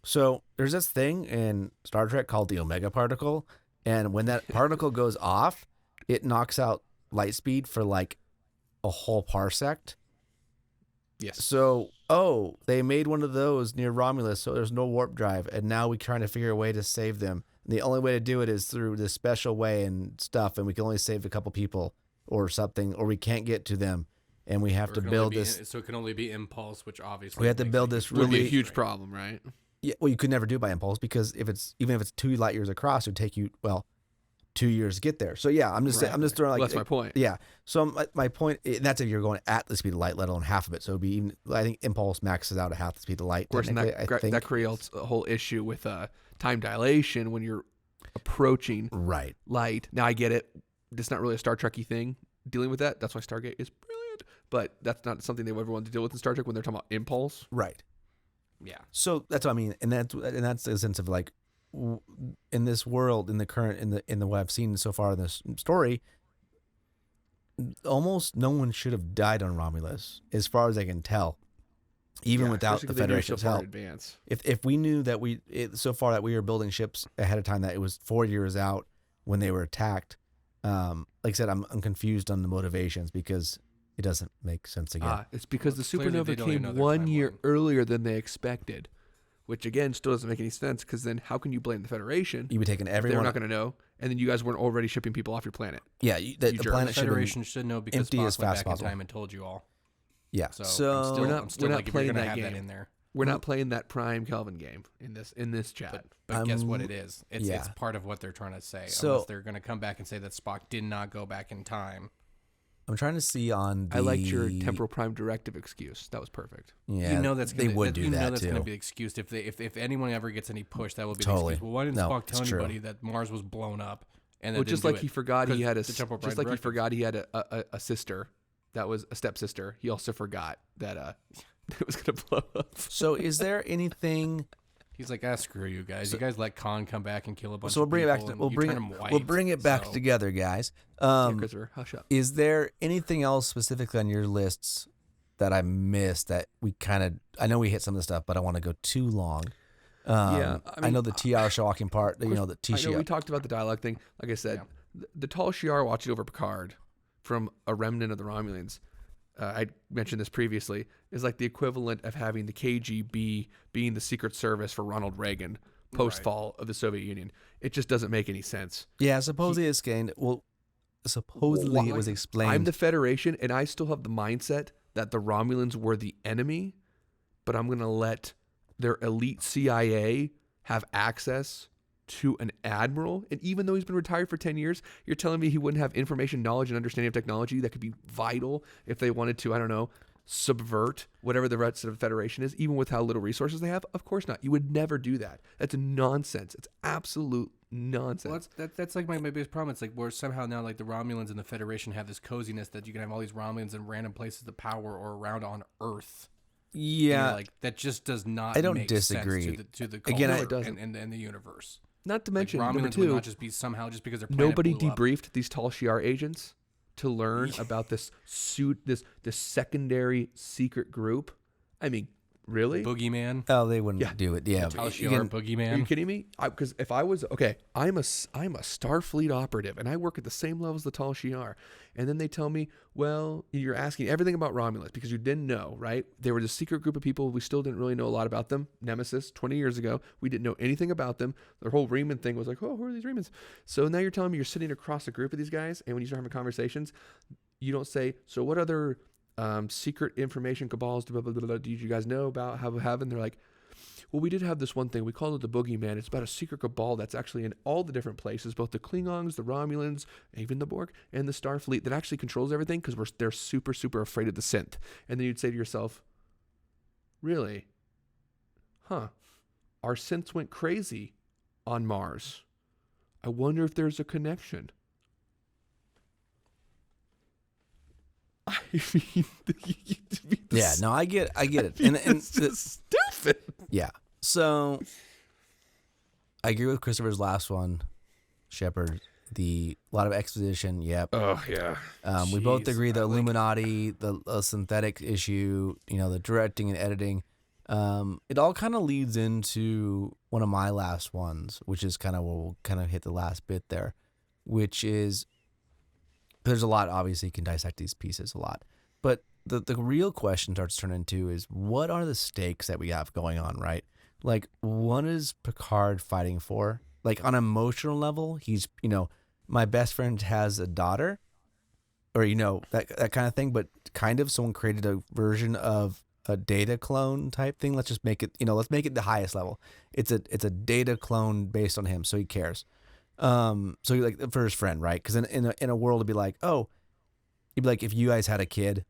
So there's this thing in Star Trek called the Omega particle, and when that particle goes off, it knocks out light speed for like a whole parsec. Yes. So they made one of those near Romulus, so there's no warp drive, and now we're trying to figure a way to save them. The only way to do it is through this special way and stuff, and we can only save a couple people or something, or we can't get to them, and we have to build this. So it can only be impulse, which obviously we have to build this really would be a huge problem, right? Yeah, well, you could never do it by impulse because even if it's 2 light years across, it would take you 2 years to get there. So yeah, I'm just throwing like that's my point. Yeah. So my point, and that's if you're going at the speed of light, let alone half of it. So it'd be even. I think impulse maxes out at half the speed of light. Of course, that creates a whole issue with time dilation when you're approaching light. Now I get it. It's not really a Star Trek-y thing dealing with that. That's why Stargate is brilliant. But that's not something they've ever wanted to deal with in Star Trek when they're talking about impulse. Right. Yeah. So that's what I mean, and that's the sense of like, in this world, in the what I've seen so far in this story, almost no one should have died on Romulus, as far as I can tell. Even without the Federation's help. If we knew that so far that we were building ships ahead of time, that it was 4 years out when they were attacked, like I said, I'm confused on the motivations because it doesn't make sense again. It's because the supernova came 1 year earlier than they expected, which again still doesn't make any sense because then how can you blame the Federation? You would taking everyone. They're not going to know, and then you guys weren't already shipping people off your planet. Yeah, the planet Federation should know because Spock went back in time and told you all. Yeah, so I'm still not playing that have game. that in there. We're not playing that Prime Kelvin game in this chat. But guess what it is? It's part of what they're trying to say. So, unless they're going to come back and say that Spock did not go back in time. I'm trying to see on the... I liked your temporal prime directive excuse. That was perfect. Yeah, you know that's gonna, they would do that that's too. going to be excused if anyone ever gets any push. That will be totally. the excuse. Well, why didn't Spock tell anybody that Mars was blown up? And just like he forgot he had a sister. That was a stepsister. He also forgot that it was going to blow up. So is there anything... He's like, screw you guys. You guys let Khan come back and kill a bunch of people. We'll bring it back together, guys. Christopher, hush up. Is there anything else specifically on your lists that I missed that we kind of... I know we hit some of the stuff, but I want to go too long. I know the TR shocking part. The T. I know we talked about the dialogue thing. Like I said, the tall Shi'ar watching over Picard from a remnant of the Romulans, I mentioned this previously, is like the equivalent of having the KGB being the Secret Service for Ronald Reagan post-fall of the Soviet Union. It just doesn't make any sense. Yeah, supposedly it's gained. Well, supposedly it was explained. I'm the Federation, and I still have the mindset that the Romulans were the enemy, but I'm going to let their elite CIA have access to an admiral. And even though he's been retired for 10 years, you're telling me he wouldn't have information, knowledge, and understanding of technology that could be vital if they wanted to, I don't know, subvert whatever the rest of the Federation is, even with how little resources they have? Of course not. You would never do that. That's nonsense. It's absolute nonsense. Well, that's like my biggest problem. It's like where somehow now like the Romulans and the Federation have this coziness that you can have all these Romulans in random places of power or around on Earth. Yeah, like that just does not. I don't make disagree. Sense to the Again, culture it doesn't. and the universe. Not to mention, like, number Romulans two, would not just be somehow just because their planet nobody blew up. debriefed these Tal Shiar agents to learn about this secondary secret group. I mean, really? Boogeyman. Oh, they wouldn't do it. Yeah, Tal Shiar Boogeyman. Are you kidding me? Because if I was I'm a Starfleet operative, and I work at the same level as the Tal Shiar. And then they tell me, well, you're asking everything about Romulus because you didn't know, right? They were this secret group of people. We still didn't really know a lot about them. Nemesis, 20 years ago, we didn't know anything about them. The whole Riemann thing was like, oh, who are these Riemanns? So now you're telling me you're sitting across a group of these guys, and when you start having conversations, you don't say, so what other secret information cabals blah, blah, blah, blah, did you guys know about having? They're like, well, we did have this one thing. We called it the Boogeyman. It's about a secret cabal that's actually in all the different places, both the Klingons, the Romulans, even the Borg, and the Starfleet that actually controls everything because they're super, super afraid of the synth. And then you'd say to yourself, really? Huh. Our synths went crazy on Mars. I wonder if there's a connection. I mean, yeah, no, I get it, and it's just stupid. Yeah, so I agree with Christopher's last one, Shepard. A lot of exposition. Yep. Oh yeah. We both agree the Illuminati, the synthetic issue, the directing and editing. It all kind of leads into one of my last ones, which is kind of where we'll kind of hit the last bit there, which is. There's a lot, obviously, you can dissect these pieces a lot. But the real question starts to turn into is, what are the stakes that we have going on, right? Like, what is Picard fighting for? Like, on an emotional level, he's, my best friend has a daughter, or, that kind of thing. But kind of someone created a version of a data clone type thing. Let's just make it, let's make it the highest level. It's a data clone based on him, so he cares. So like for his friend, right? Because in a world it'd be like, oh, you'd be like, if you guys had a kid,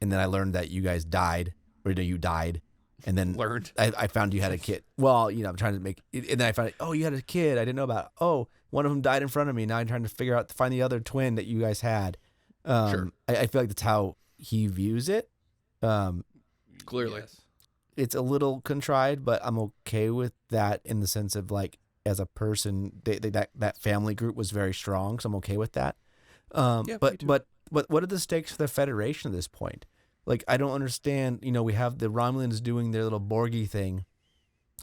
and then I learned that you guys died, or you died, and then I found you had a kid. Well, I'm trying to make, and then I found, oh, you had a kid. I didn't know about. Oh, one of them died in front of me. Now I'm trying to find the other twin that you guys had. Sure. I feel like that's how he views it. Clearly, yes. It's a little contrived, but I'm okay with that in the sense of like. As a person, that family group was very strong, so I'm okay with that. But what are the stakes for the Federation at this point? Like, I don't understand. We have the Romulans doing their little Borgy thing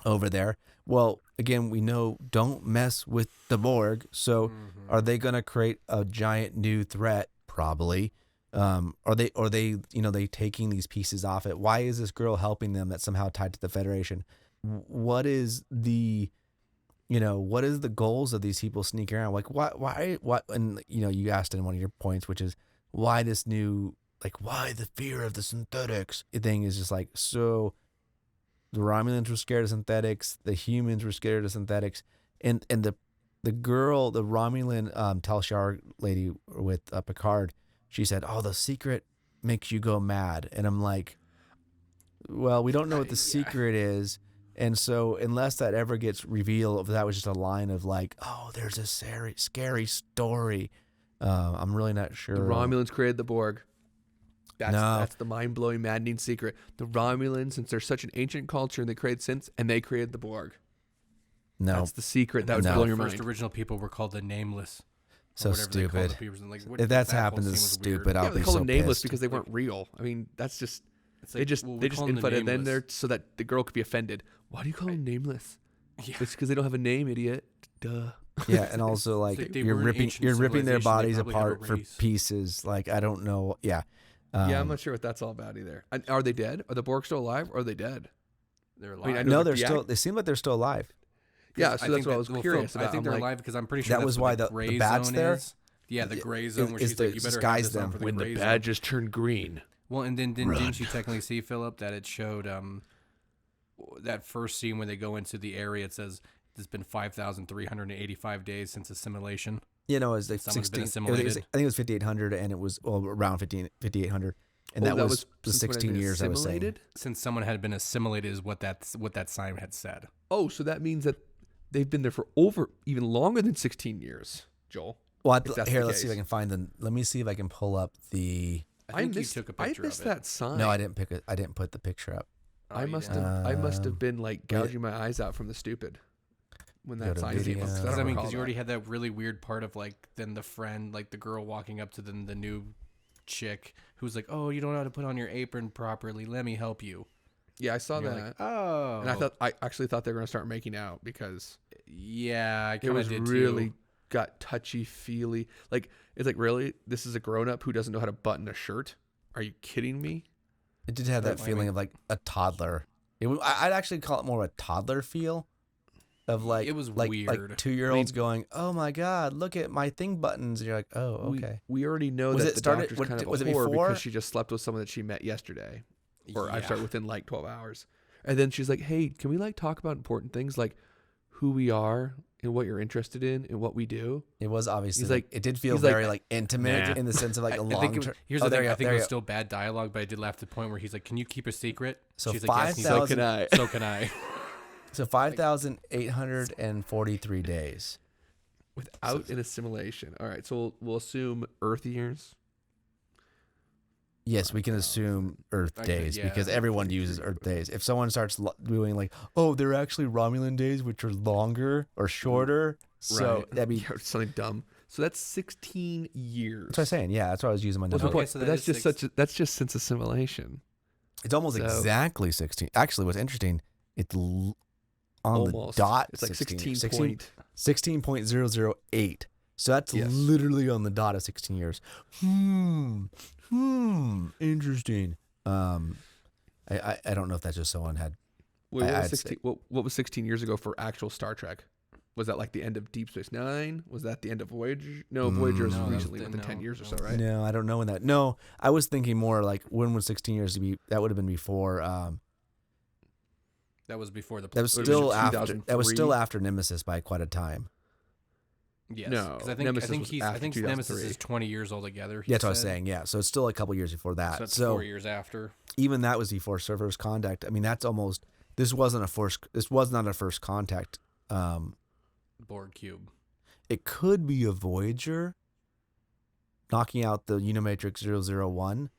over there. Well, again, we know don't mess with the Borg. So, are they going to create a giant new threat? Probably. Are they they taking these pieces off it? Why is this girl helping them that's somehow tied to the Federation? What is the what is the goals of these people sneaking around? Like, why, and, you asked in one of your points, which is why this new, like, why the fear of the synthetics thing is just like, so the Romulans were scared of synthetics, the humans were scared of synthetics, and the girl, the Romulan Tal Shiar lady with Picard, she said, oh, the secret makes you go mad. And I'm like, well, we don't know what the secret is. And so unless that ever gets revealed, if that was just a line of like, oh, there's a scary story, I'm really not sure. The Romulans created the Borg. That's the mind-blowing, maddening secret. The Romulans, since they're such an ancient culture, they created synths, and they created the Borg. No. That's the secret. That would blow your mind. The first original people were called the Nameless. So stupid. Like, if that's happened, it's stupid. I'll be so pissed. They call them Nameless because they weren't real. I mean, that's just... Like, they just input it in there so that the girl could be offended. Why do you call them Nameless? Yeah. It's because they don't have a name, idiot. Duh. Yeah, and also like you're ripping their bodies apart for pieces. Like I don't know. Yeah. Yeah, I'm not sure what that's all about either. Are they dead? Are the Borg still alive? Or are they dead? They're alive. I know they're still. They seem like they're still alive. Yeah, so that's what I was curious about. I think they're alive because I'm pretty sure that was why the badge there. Yeah, the gray zone where she's like, you better disguise have this them on for the when gray the zone. badges turn green. Well, and then didn't you technically see, Philip, that it showed that first scene when they go into the area? It says it's been 5,385 days since assimilation. You know, it was like 16. I think it was 5,800, and it was around 5,800, and that was the 16 years I was saying. Since someone had been assimilated, is what that sign had said. Oh, so that means that they've been there for even longer than 16 years, Joel. Well, here, let's see if I can find the. Let me see if I can pull up the. I think you took a picture of it. I missed that sign. No, I didn't pick it. I didn't put the picture up. Oh, I must have been like gouging my eyes out from the stupid when that sign came up. Because you already had that really weird part of like then the friend, like the girl walking up to the new chick who's like, "Oh, you don't know how to put on your apron properly. Let me help you." Yeah, I saw that. Like, oh, and I actually thought they were gonna start making out because I kind of did really too. Got touchy feely. Like it's like, really, this is a grown up who doesn't know how to button a shirt? Are you kidding me? It did have that feeling of like a toddler. I'd actually call it more of a toddler feel. Of like it was weird. Like 2-year-olds going, "Oh my god, look at my thing buttons," and you're like, "Oh, okay." We already know that the doctor's kind of a whore because she just slept with someone that she met yesterday, or I start within like 12 hours, and then she's like, "Hey, can we like talk about important things like who we are and what you're interested in and what we do?" It was obviously he's like it did feel very like intimate in the sense of like a long term. Here's the thing. I think it was still bad dialogue, but I did laugh to the point where he's like, "Can you keep a secret?" So she's 5,000. Like, so can I. So can I. So 5,843 days without an assimilation. All right, so we'll assume Earth years. Yes, we can assume Earth days because everyone uses Earth days. If someone starts doing like, "Oh, they're actually Romulan days, which are longer or shorter," so that'd be something dumb. So that's 16 years. That's what I'm saying. Yeah, that's what I was using my numbers. Okay, so that's just since assimilation. It's almost exactly 16. Actually, what's interesting, it's on the dot. It's like 16.008. So that's literally on the dot of 16 years. Interesting. I don't know if that's just someone had. Wait, what was 16 years ago for actual Star Trek? Was that like the end of Deep Space Nine? Was that the end of Voyager? No, Voyager was recently within 10 years or so, right? No, I don't know when that. No, I was thinking more like when was 16 years to be? That would have been before. That was before the. That was still after. That was still after Nemesis by quite a time. Yes. No, because I think Nemesis is 20 years altogether. Yeah, that's what I was saying. Yeah, so it's still a couple years before that. So it's 4 years after. Even that was before First Contact. I mean, that's almost. This was not a first contact. Borg cube. It could be a Voyager. Knocking out the Unimatrix 001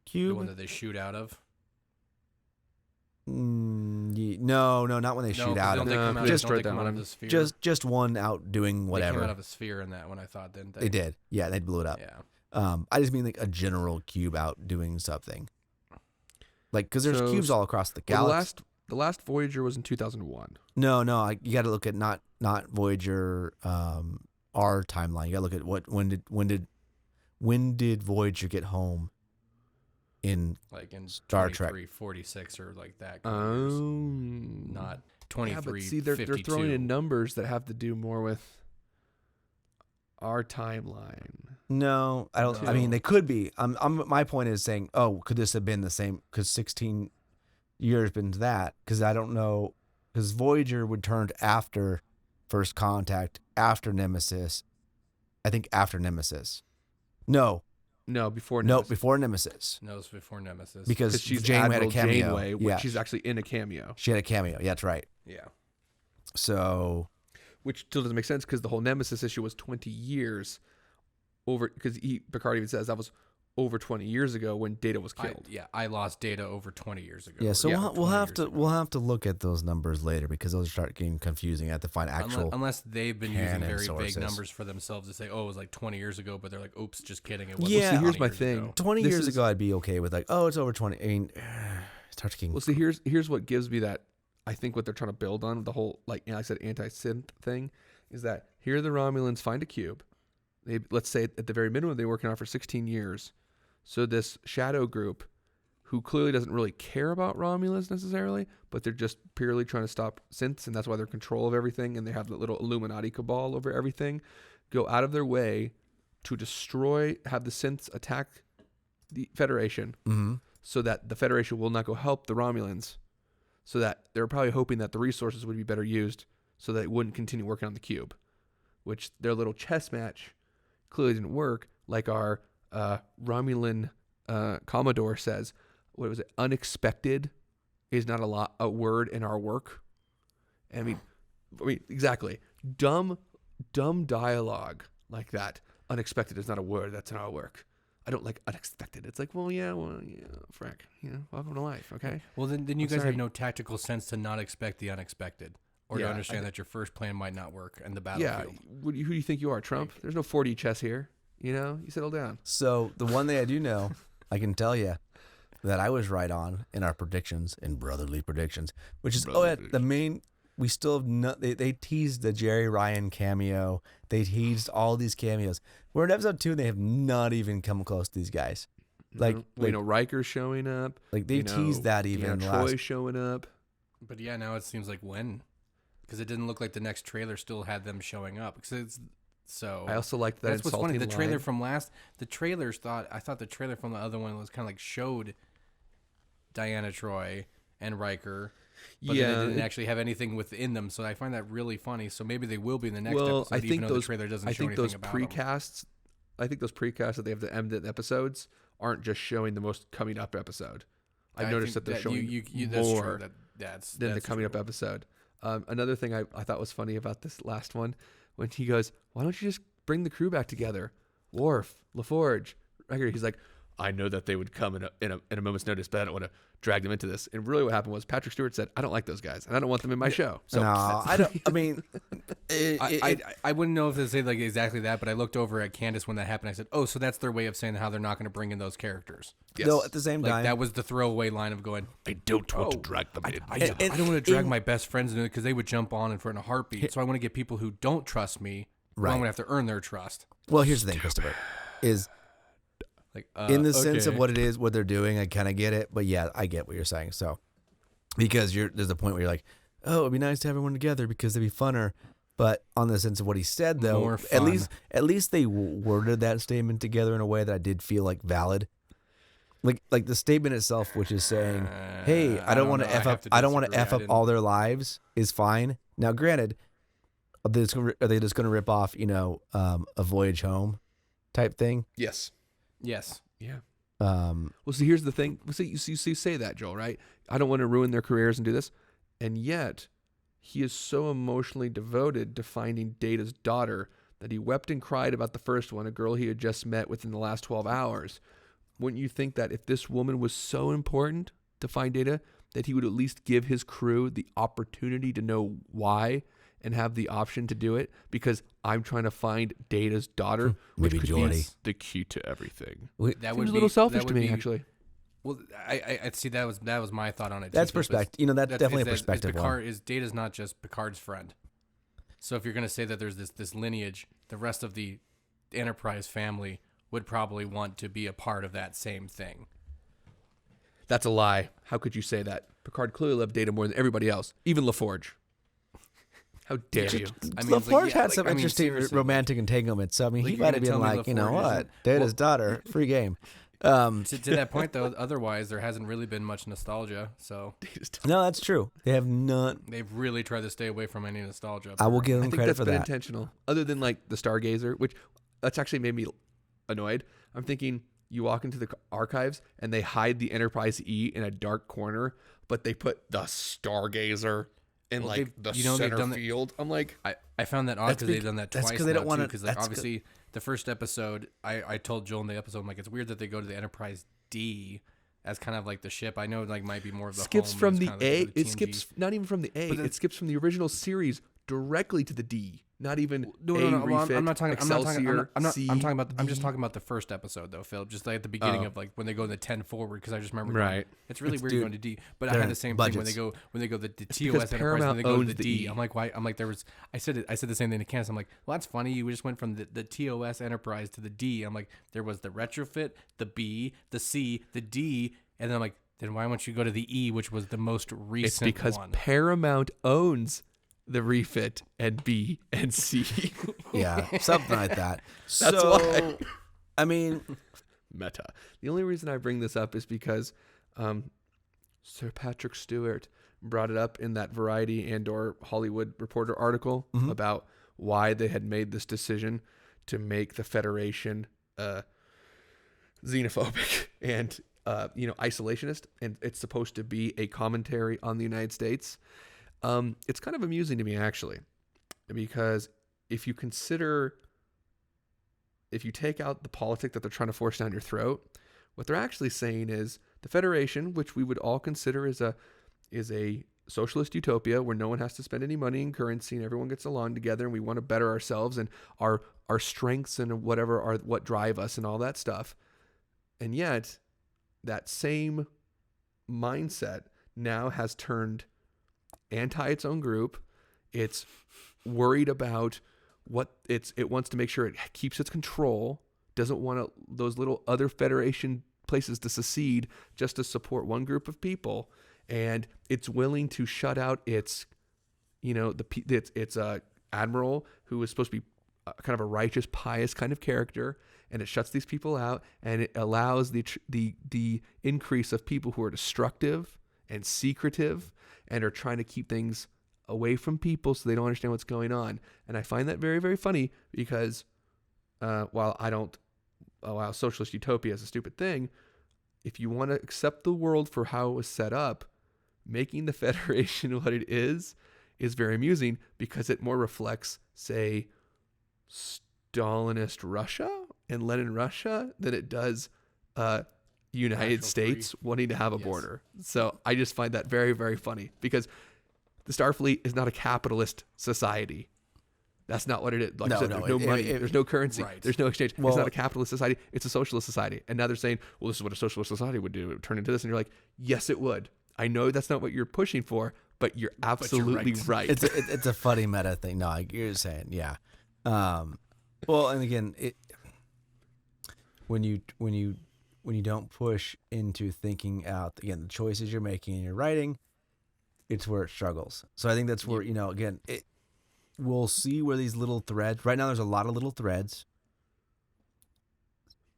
cube. The one that they shoot out of. No, not when they shoot out of it. Just one out doing whatever. They came out of a sphere in that one, I thought, didn't they? They did. Yeah, they blew it up. Yeah. I just mean like a general cube out doing something. Like, because there's cubes all across the galaxy. The last Voyager was in 2001. No, you got to look at not Voyager, our timeline. You got to look at when did Voyager get home? In Star Trek 46 or like that. Oh, not 23. Yeah, but see, they're throwing in numbers that have to do more with our timeline. No, I don't. I mean, they could be. My point is saying, could this have been the same? Because 16 years been to that. Because I don't know. Because Voyager would turn after First Contact, after Nemesis. I think after Nemesis. No, before Nemesis. No, it's before Nemesis. Because she's Janeway had a cameo. Janeway, yeah, she's actually in a cameo. She had a cameo. Yeah, that's right. Yeah. So, which still doesn't make sense because the whole Nemesis issue was 20 years over. Because Picard even says that was over 20 years ago when Data was killed. I lost Data over 20 years ago. Yeah, so we'll have to look at those numbers later because those start getting confusing. I have to find actual unless they've been using very sources. Vague numbers for themselves to say, it was like 20 years ago, but they're like, oops, just kidding. It wasn't. Yeah, so here's my thing. Ago. 20 years ago, I'd be okay with like, it's over 20. I mean, it starts getting. Well, see, here's what gives me that. I think what they're trying to build on the whole, like I said, anti-synth thing is that here the Romulans find a cube. Let's say at the very minimum they're working on it for 16 years. So this shadow group, who clearly doesn't really care about Romulans necessarily, but they're just purely trying to stop synths, and that's why they're in control of everything, and they have the little Illuminati cabal over everything, go out of their way to have the synths attack the Federation, so that the Federation will not go help the Romulans, so that they're probably hoping that the resources would be better used, so that it wouldn't continue working on the cube, which their little chess match clearly didn't work, like our Romulan Commodore says. What was it? Unexpected is not a word in our work. I mean, exactly. Dumb dialogue like that. Unexpected is not a word. That's in our work. I don't like unexpected. It's like, frack. Welcome to life, okay? Well, then you guys have no tactical sense to not expect the unexpected. Or to understand that your first plan might not work in the battlefield. Yeah, who do you think you are, Trump? There's no 4D chess here. You settle down. So the one thing I do know, I can tell you that I was right on in our predictions, in brotherly predictions, which is, the main, we still have not, they teased the Jerry Ryan cameo. They teased all these cameos. We're in episode 2 and they have not even come close to these guys. Like, Riker's showing up. Like they teased that even. Troy showing up. But yeah, now it seems like when. Because it didn't look like the next trailer still had them showing up. So I also liked that. That's what's funny. The trailer from I thought the trailer from the other one was kind of like showed Diana Troy and Riker, but then it didn't actually have anything within them. So I find that really funny. So maybe they will be in the next episode. I think even though the trailer doesn't show anything about precasts. I think those precasts that they have to end the episodes aren't just showing the most coming up episode. I've noticed that they're showing more than the coming up episode. Another thing I thought was funny about this last one, when he goes, "Why don't you just bring the crew back together?" Worf, LaForge, Riker. He's like, "I know that they would come in a moment's notice, but I don't want to drag them into this." And really, what happened was Patrick Stewart said, "I don't like those guys, and I don't want them in my show." So no, I don't. I mean, I wouldn't know if they say like exactly that, but I looked over at Candace when that happened. I said, "Oh, so that's their way of saying how they're not going to bring in those characters." Yes. No, at the same time, that was the throwaway line of going, "I don't want to drag them in." I don't want to drag my best friends into it because they would jump on in a heartbeat. So I want to get people who don't trust me. Right. I'm going to have to earn their trust. Well, here's the thing, Christopher, is like in the sense of what it is, what they're doing, I kind of get it. But yeah, I get what you're saying. So because there's a point where you're like, oh, it'd be nice to have everyone together because it'd be funner. But on the sense of what he said, though, at least they worded that statement together in a way that I did feel like valid. Like the statement itself, which is saying, "Hey, I don't want to f up. I don't want to f up all their lives," is fine. Now, granted, are they just going to rip off, a Voyage Home type thing? Yes. Yeah. Well, see, here's the thing. You say that, Joel, right? I don't want to ruin their careers and do this, and yet he is so emotionally devoted to finding Data's daughter that he wept and cried about the first one, a girl he had just met within the last 12 hours. Wouldn't you think that if this woman was so important to find Data, that he would at least give his crew the opportunity to know why and have the option to do it? Because I'm trying to find Data's daughter, which could be the key to everything. That would be a little selfish to me, actually. Well, I see that was my thought on it. That's perspective. That's definitely a perspective. Data's not just Picard's friend. So if you're going to say that there's this lineage, the rest of the Enterprise family would probably want to be a part of that same thing. That's a lie. How could you say that? Picard clearly loved Data more than everybody else, even LaForge. How dare you? LaForge had some interesting romantic entanglements. So, he might have been like, you know what? Data's daughter, free game. To that point, though, otherwise, there hasn't really been much nostalgia. So no, that's true. They have not. They've really tried to stay away from any nostalgia. I will give them credit for that. Intentional. Other than like the Stargazer, which that's actually made me annoyed. I'm thinking you walk into the archives and they hide the Enterprise E in a dark corner, but they put the Stargazer in center field. I'm like, I found that odd because they've done that twice. That's because they don't want to. Because obviously the first episode, I told Joel in the episode, I'm like, it's weird that they go to the Enterprise D as kind of like the ship. I know it might be more of the skips home, from the kind of A. like the it skips not even from the A. It skips from the original series directly to the D. Not even no. refit, I'm not talking. Excelsior, I'm C, talking about. I'm D. just talking about the first episode though, Phil. Just like at the beginning of like when they go in the 10 forward, because I just remember. Going, it's really weird going to D. But I had the same thing when they go the TOS Enterprise when they go to the D. I'm like, why? I'm like, there was. I said the same thing to Candace. I'm like, well, that's funny. You just went from the TOS Enterprise to the D. I'm like, there was the retrofit, the B, the C, the D, and then I'm like, then why won't you go to the E, which was the most recent? It's because one? Paramount owns the refit and B and C. Yeah, something like that. That's why. I mean, meta. The only reason I bring this up is because Sir Patrick Stewart brought it up in that Variety and/or Hollywood Reporter article about why they had made this decision to make the Federation xenophobic and isolationist, and it's supposed to be a commentary on the United States. It's kind of amusing to me, actually, because if you take out the politic that they're trying to force down your throat, what they're actually saying is the Federation, which we would all consider is a socialist utopia where no one has to spend any money in currency and everyone gets along together, and we want to better ourselves and our strengths and whatever are what drive us and all that stuff. And yet, that same mindset now has turned anti its own group. It's worried about what it wants to make sure it keeps its control, doesn't want those little other Federation places to secede just to support one group of people, and it's willing to shut out its admiral who is supposed to be kind of a righteous, pious kind of character, and it shuts these people out, and it allows the increase of people who are destructive and secretive and are trying to keep things away from people so they don't understand what's going on. And I find that very, very funny because while socialist utopia is a stupid thing, if you want to accept the world for how it was set up, making the Federation what it is very amusing because it more reflects, say, Stalinist Russia and Lenin Russia than it does United States wanting to have a border. So I just find that very, very funny because the Starfleet is not a capitalist society. That's not what it is. Like I said, there's no money, there's no currency, there's no exchange. Well, it's not a capitalist society. It's a socialist society. And now they're saying, well, this is what a socialist society would do. It would turn into this. And you're like, yes, it would. I know that's not what you're pushing for, but you're absolutely right. It's a funny meta thing. No, you're saying, yeah. Well, and again, when you don't push into thinking out, again, the choices you're making in your writing, it's where it struggles. So I think that's where, again, we'll see where these little threads, right now there's a lot of little threads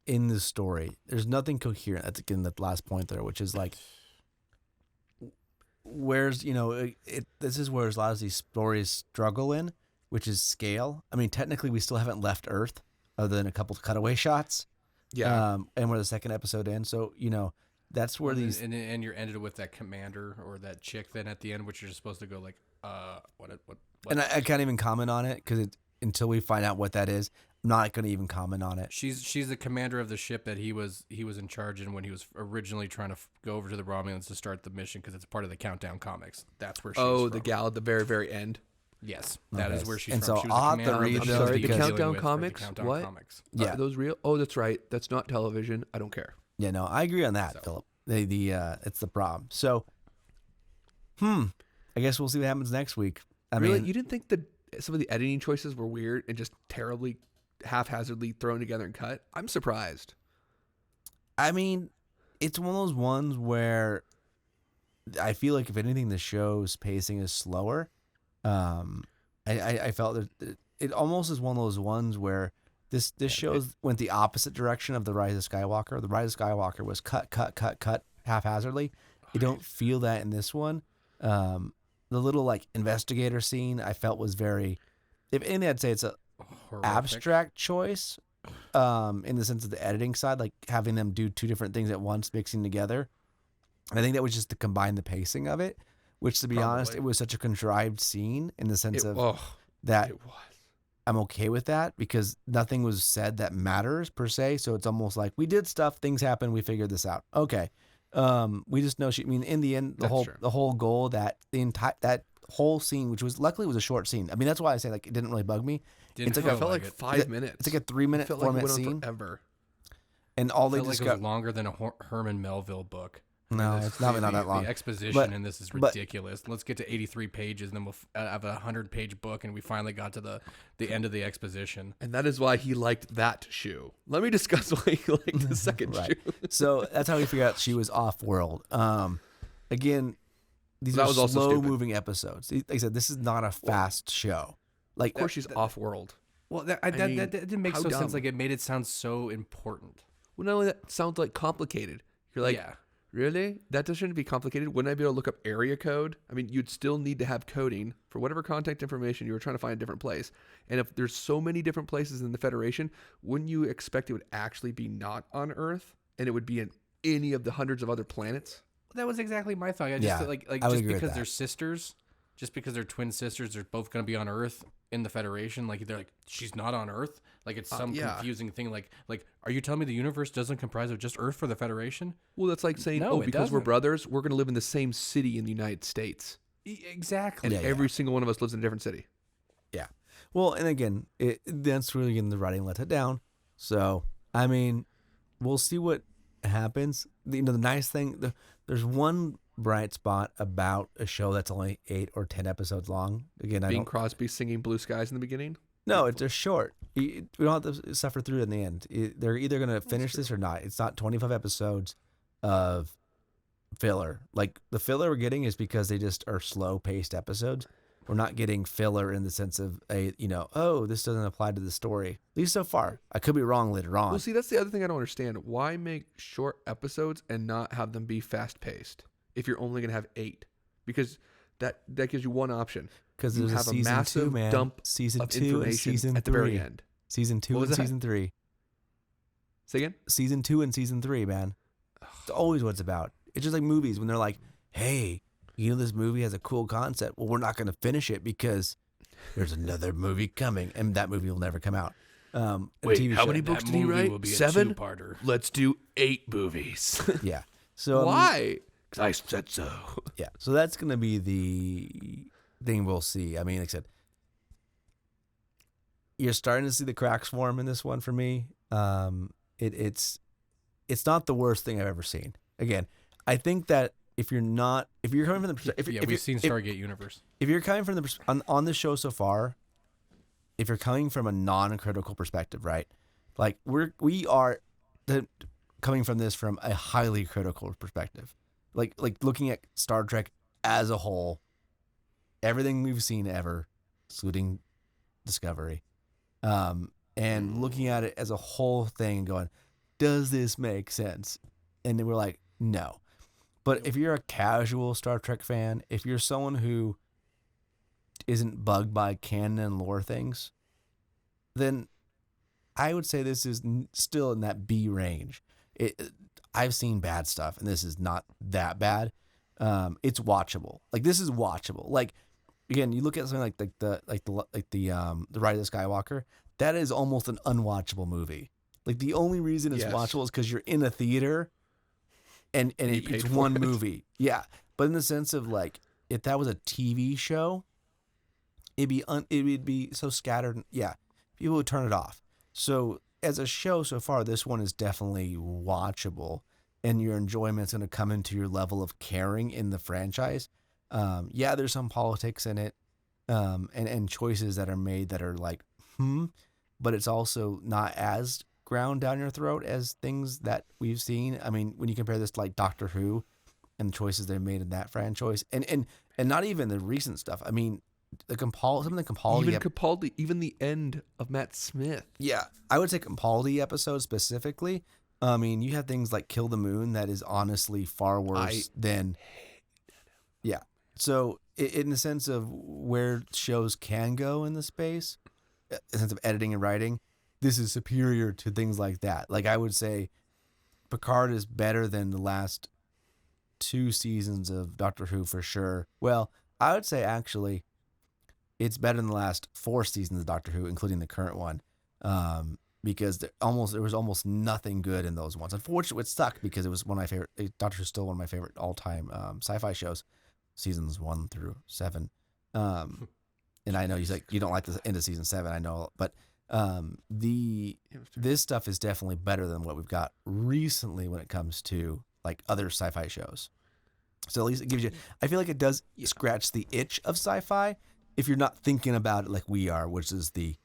in the story. There's nothing coherent. That's again the last point there, which is like, where's, this is where a lot of these stories struggle in, which is scale. I mean, technically we still haven't left Earth other than a couple of cutaway shots. Yeah. And where the second episode ends. So, that's where these... And you're ended with that commander or that chick then at the end, which you're supposed to go like, what? And I can't even comment on it because until we find out what that is, I'm not going to even comment on it. She's the commander of the ship that he was in charge in when he was originally trying to go over to the Romulans to start the mission because it's part of the Countdown comics. That's where she's from. The gal at the very, very end. Yes, that is where she's and from. So she I'll have to read those. Sorry, the because Countdown comics? What? Comics. Yeah. Are those real? Oh, that's right. That's not television. I don't care. Yeah, no, I agree on that, Philip. It's the problem. So, I guess we'll see what happens next week. I mean, you didn't think that some of the editing choices were weird and just terribly haphazardly thrown together and cut? I'm surprised. I mean, it's one of those ones where I feel like if anything, the show's pacing is slower. I felt that it almost is one of those ones where this show went the opposite direction of The Rise of Skywalker. The Rise of Skywalker was cut haphazardly. You don't feel that in this one. The little like investigator scene I felt was very, if anything, I'd say it's a abstract choice, in the sense of the editing side, like having them do two different things at once, mixing together. And I think that was just to combine the pacing of it, which to be honest, it was such a contrived scene in the sense that it was. I'm okay with that because nothing was said that matters per se. So it's almost like we did stuff, things happened, we figured this out. Okay. We just know in the end, the whole goal that that whole scene, which was luckily was a short scene. I mean, that's why I say like it didn't really bug me. Didn't It's feel It felt like it. 5 minutes. It's like a 3-minute, It felt 4-minute like it went on scene, forever. and all they Felt like just it got. was longer than a Herman Melville book. No, it's not that long. The exposition But- in this is but- ridiculous. Let's get to 83 pages, and then we'll have a 100-page book, and we finally got to the end of the exposition. And that is why he liked that shoe. Let me discuss why he liked the second Right. shoe. So that's how we figured out she was off-world. Again, these That are was also stupid. slow-moving episodes. Like I said, this is not a fast show. Like, Of course, she's off-world. Well, that mean, didn't make how so dumb. sense. Like, it made it sound so important. Well, not only that, sounds like complicated. You're like, yeah. really? That doesn't be complicated. Wouldn't I be able to look up area code? I mean, you'd still need to have coding for whatever contact information you were trying to find a different place. And if there's so many different places in the Federation, wouldn't you expect it would actually be not on Earth and it would be in any of the hundreds of other planets? That was exactly my thought. I just Yeah, like I would just agree with because that. they're sisters, just because they're twin sisters, they're both going to be on Earth in the Federation. Like they're like, she's not on Earth. Like it's some yeah. confusing thing. Like, are you telling me the universe doesn't comprise of just Earth for the Federation? Well, that's like saying, No, oh, it because we're doesn't. brothers, we're going to live in the same city in the United States. Exactly. And Yeah, every single one of us lives in a different city. yeah. Well, and again, that's really in the writing lets it down. So, I mean, we'll see what happens. The nice thing, there's one bright spot about a show that's only 8 or 10 episodes long. Again, Bing Crosby singing Blue Skies in the beginning. No, it's just short. We don't have to suffer through it in the end. They're either going to finish this or not. It's not 25 episodes of filler. Like the filler we're getting is because they just are slow paced episodes. We're not getting filler in the sense of this doesn't apply to the story. At least so far. I could be wrong later on. Well, see, that's the other thing I don't understand. Why make short episodes and not have them be fast paced if you're only going to have 8? Because that gives you one option. Because You there's a have a season massive 2, man. dump season of 2 and information season at the 3. very end. Season 2 What and was that? season 3. Say again? Season 2 and season 3, man. It's always what it's about. It's just like movies when they're like, hey, this movie has a cool concept. Well, we're not going to finish it because there's another movie coming, and that movie will never come out. Wait, how many books That did he movie write? will be a 7? two-parter. Let's do 8 movies. Yeah. So Why? Because I said so. Yeah. So that's going to be the thing we'll see. I mean, like I said, you're starting to see the cracks form in this one for me. It's not the worst thing I've ever seen. Again, I think that if you're coming from the We've seen Stargate Universe. if you're coming from on this show so far, if you're coming from a non-critical perspective, right? Like we are coming from this from a highly critical perspective. Like looking at Star Trek as a whole, everything we've seen ever, excluding Discovery, and looking at it as a whole thing and going, does this make sense? And then we're like, no. But if you're a casual Star Trek fan, if you're someone who isn't bugged by canon and lore things, then I would say this is still in that B range. I've seen bad stuff, and this is not that bad. It's watchable. Like this is watchable. Like again, you look at something like the Rise of Skywalker. That is almost an unwatchable movie. Like the only reason it's watchable is because you're in a theater, and it's one movie. Yeah, but in the sense of like if that was a TV show, it would be so scattered. Yeah, people would turn it off. So as a show so far, this one is definitely watchable, and your enjoyment's going to come into your level of caring in the franchise. Yeah, there's some politics in it, and choices that are made that are like, but it's also not as ground down your throat as things that we've seen. I mean, when you compare this to like Doctor Who and the choices they've made in that franchise, and not even the recent stuff. I mean, some of the Capaldi, Even the end of Matt Smith. Yeah, I would say Capaldi episodes specifically. I mean, you have things like Kill the Moon that is honestly far worse than. Yeah, so in the sense of where shows can go in the space, in the sense of editing and writing, this is superior to things like that. Like I would say, Picard is better than the last 2 seasons of Doctor Who for sure. Well, I would say actually, it's better than the last 4 seasons of Doctor Who, including the current one, because there was almost nothing good in those ones. Unfortunately, it sucked because it was one of my favorite. Doctor Who's still one of my favorite all-time sci-fi shows, seasons 1 through 7. And I know he's like, you don't like the end of season 7, I know, but this stuff is definitely better than what we've got recently when it comes to like other sci-fi shows. So at least it gives you, I feel like it does scratch the itch of sci-fi if you're not thinking about it like we are, which is the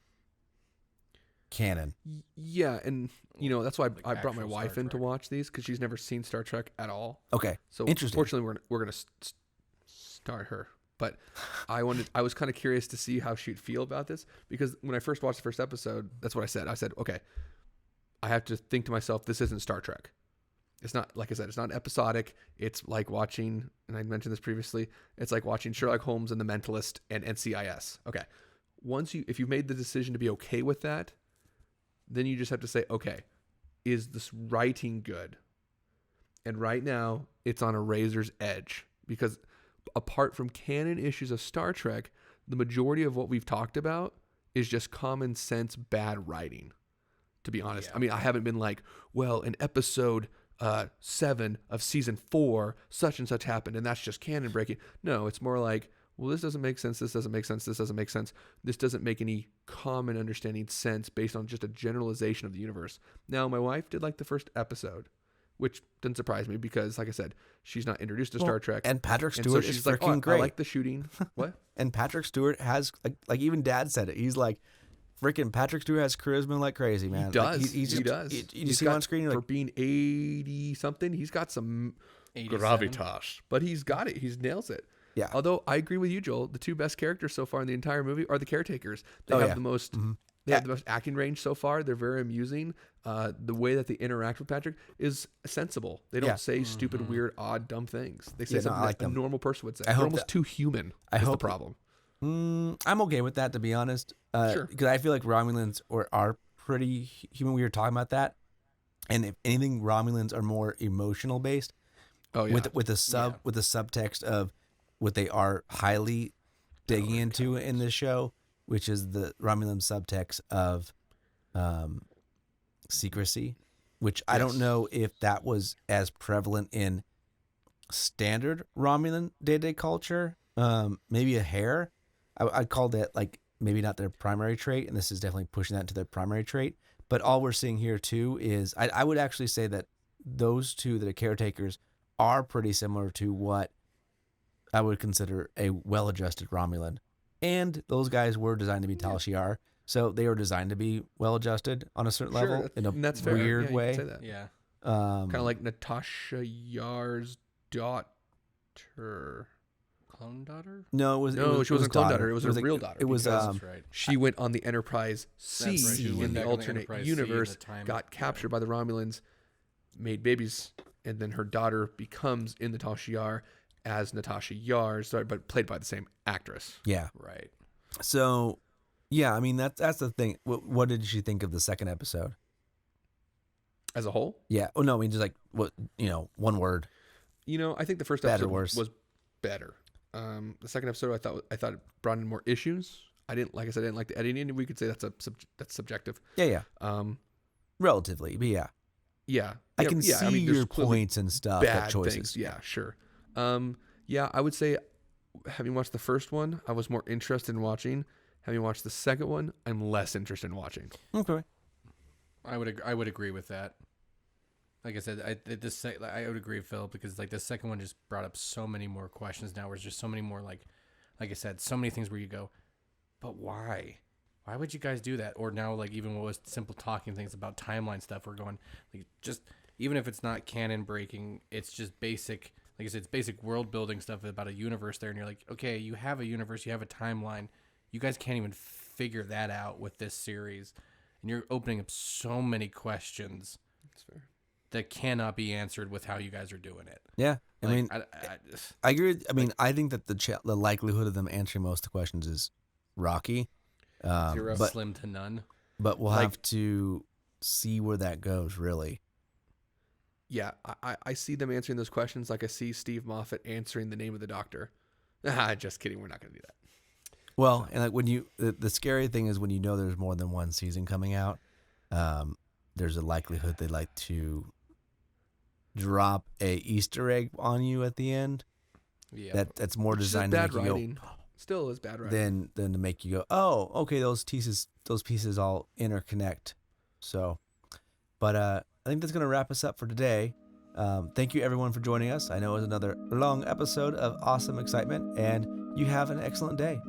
canon. Yeah, and that's why I brought my wife in to watch these, because she's never seen Star Trek at all. Okay, so interesting. Fortunately, we're gonna start her. But I was kind of curious to see how she'd feel about this, because when I first watched the first episode, that's what I said. I said, okay, I have to think to myself, this isn't Star Trek. It's not, like I said, it's not episodic. It's like watching, and I mentioned this previously, it's like watching Sherlock Holmes and The Mentalist and NCIS. Okay, if you've made the decision to be okay with that, then you just have to say, okay, is this writing good? And right now, it's on a razor's edge, because apart from canon issues of Star Trek, the majority of what we've talked about is just common sense bad writing, to be honest. Yeah. I mean, I haven't been like, well, in episode 7 of season 4, such and such happened, and that's just canon breaking. No, it's more like, well, this doesn't make sense, this doesn't make sense, this doesn't make sense. This doesn't make any common understanding sense based on just a generalization of the universe. Now, my wife did like the first episode, which didn't surprise me because, like I said, she's not introduced to Star Trek. And Patrick Stewart is freaking great. I like the shooting. What? And Patrick Stewart has, like even Dad said it. He's like, freaking Patrick Stewart has charisma like crazy, man. He does. Like, he does. You just see him on screen. For being 80-something, he's got some 87. gravitas. But he's got it. He nails it. Yeah. Although I agree with you, Joel. The two best characters so far in the entire movie are the caretakers. They have the most... Mm-hmm. They have the most acting range so far. They're very amusing. The way that they interact with Patrick is sensible. They don't say stupid, weird, odd, dumb things. They say something that a normal person would say. They're almost too human. That's the problem. I'm okay with that, to be honest. Sure. Because I feel like Romulans are pretty human. We were talking about that. And if anything, Romulans are more emotional based. Oh, yeah. With the subtext of what they are highly digging into in this show, which is the Romulan subtext of secrecy, which I don't know if that was as prevalent in standard Romulan day-to-day culture. Maybe a hair. I'd call that like maybe not their primary trait, and this is definitely pushing that into their primary trait. But all we're seeing here too is I would actually say that those two that are caretakers are pretty similar to what I would consider a well-adjusted Romulan. And those guys were designed to be Tal Shiar, so they were designed to be well-adjused on a certain level in a weird way. Yeah, kind of like Natasha Yar's daughter. Clone daughter? No, she wasn't a clone daughter. It was her real daughter. It was. Right. She went on the Enterprise C in the alternate universe, got captured by the Romulans, made babies, and then her daughter becomes in the Tal Shiar as Natasha Yar, but played by the same actress. Yeah. Right. So, yeah, I mean, that's the thing. What did you think of the second episode? As a whole? Yeah. Oh, no, I mean, just like, one word. I think the first episode was better. The second episode, I thought it brought in more issues. I didn't like the editing. We could say that's subjective. Yeah. Relatively, but yeah. Yeah. I can see your points and stuff. Bad choices. Things. Yeah, sure. I would say, having watched the first one, I was more interested in watching. Having watched the second one, I'm less interested in watching. Okay. I would agree with that. Like I said, I would agree, Phil, because like the second one just brought up so many more questions. Now there's just so many more like I said, so many things where you go, but why? Why would you guys do that? Or now like even what was simple talking things about timeline stuff, we're going like just even if it's not canon breaking, it's just basic. Like I said, it's basic world building stuff about a universe there, and you're like, okay, you have a universe, you have a timeline. You guys can't even figure that out with this series, and you're opening up so many questions. That's fair. That cannot be answered with how you guys are doing it. Yeah, like, I mean, I agree. I think that the likelihood of them answering most of the questions is rocky, slim to none. But we'll have to see where that goes, really. Yeah, I see them answering those questions like I see Steve Moffat answering the name of the doctor. Just kidding. We're not going to do that. Well, and like when the scary thing is when you know there's more than one season coming out, there's a likelihood they'd like to drop a Easter egg on you at the end. Yeah, that's more designed to make you go, Still is bad writing. Than to make you go, oh, okay, those pieces all interconnect. So, but I think that's gonna wrap us up for today. Thank you everyone for joining us. I know it was another long episode of awesome excitement, and you have an excellent day.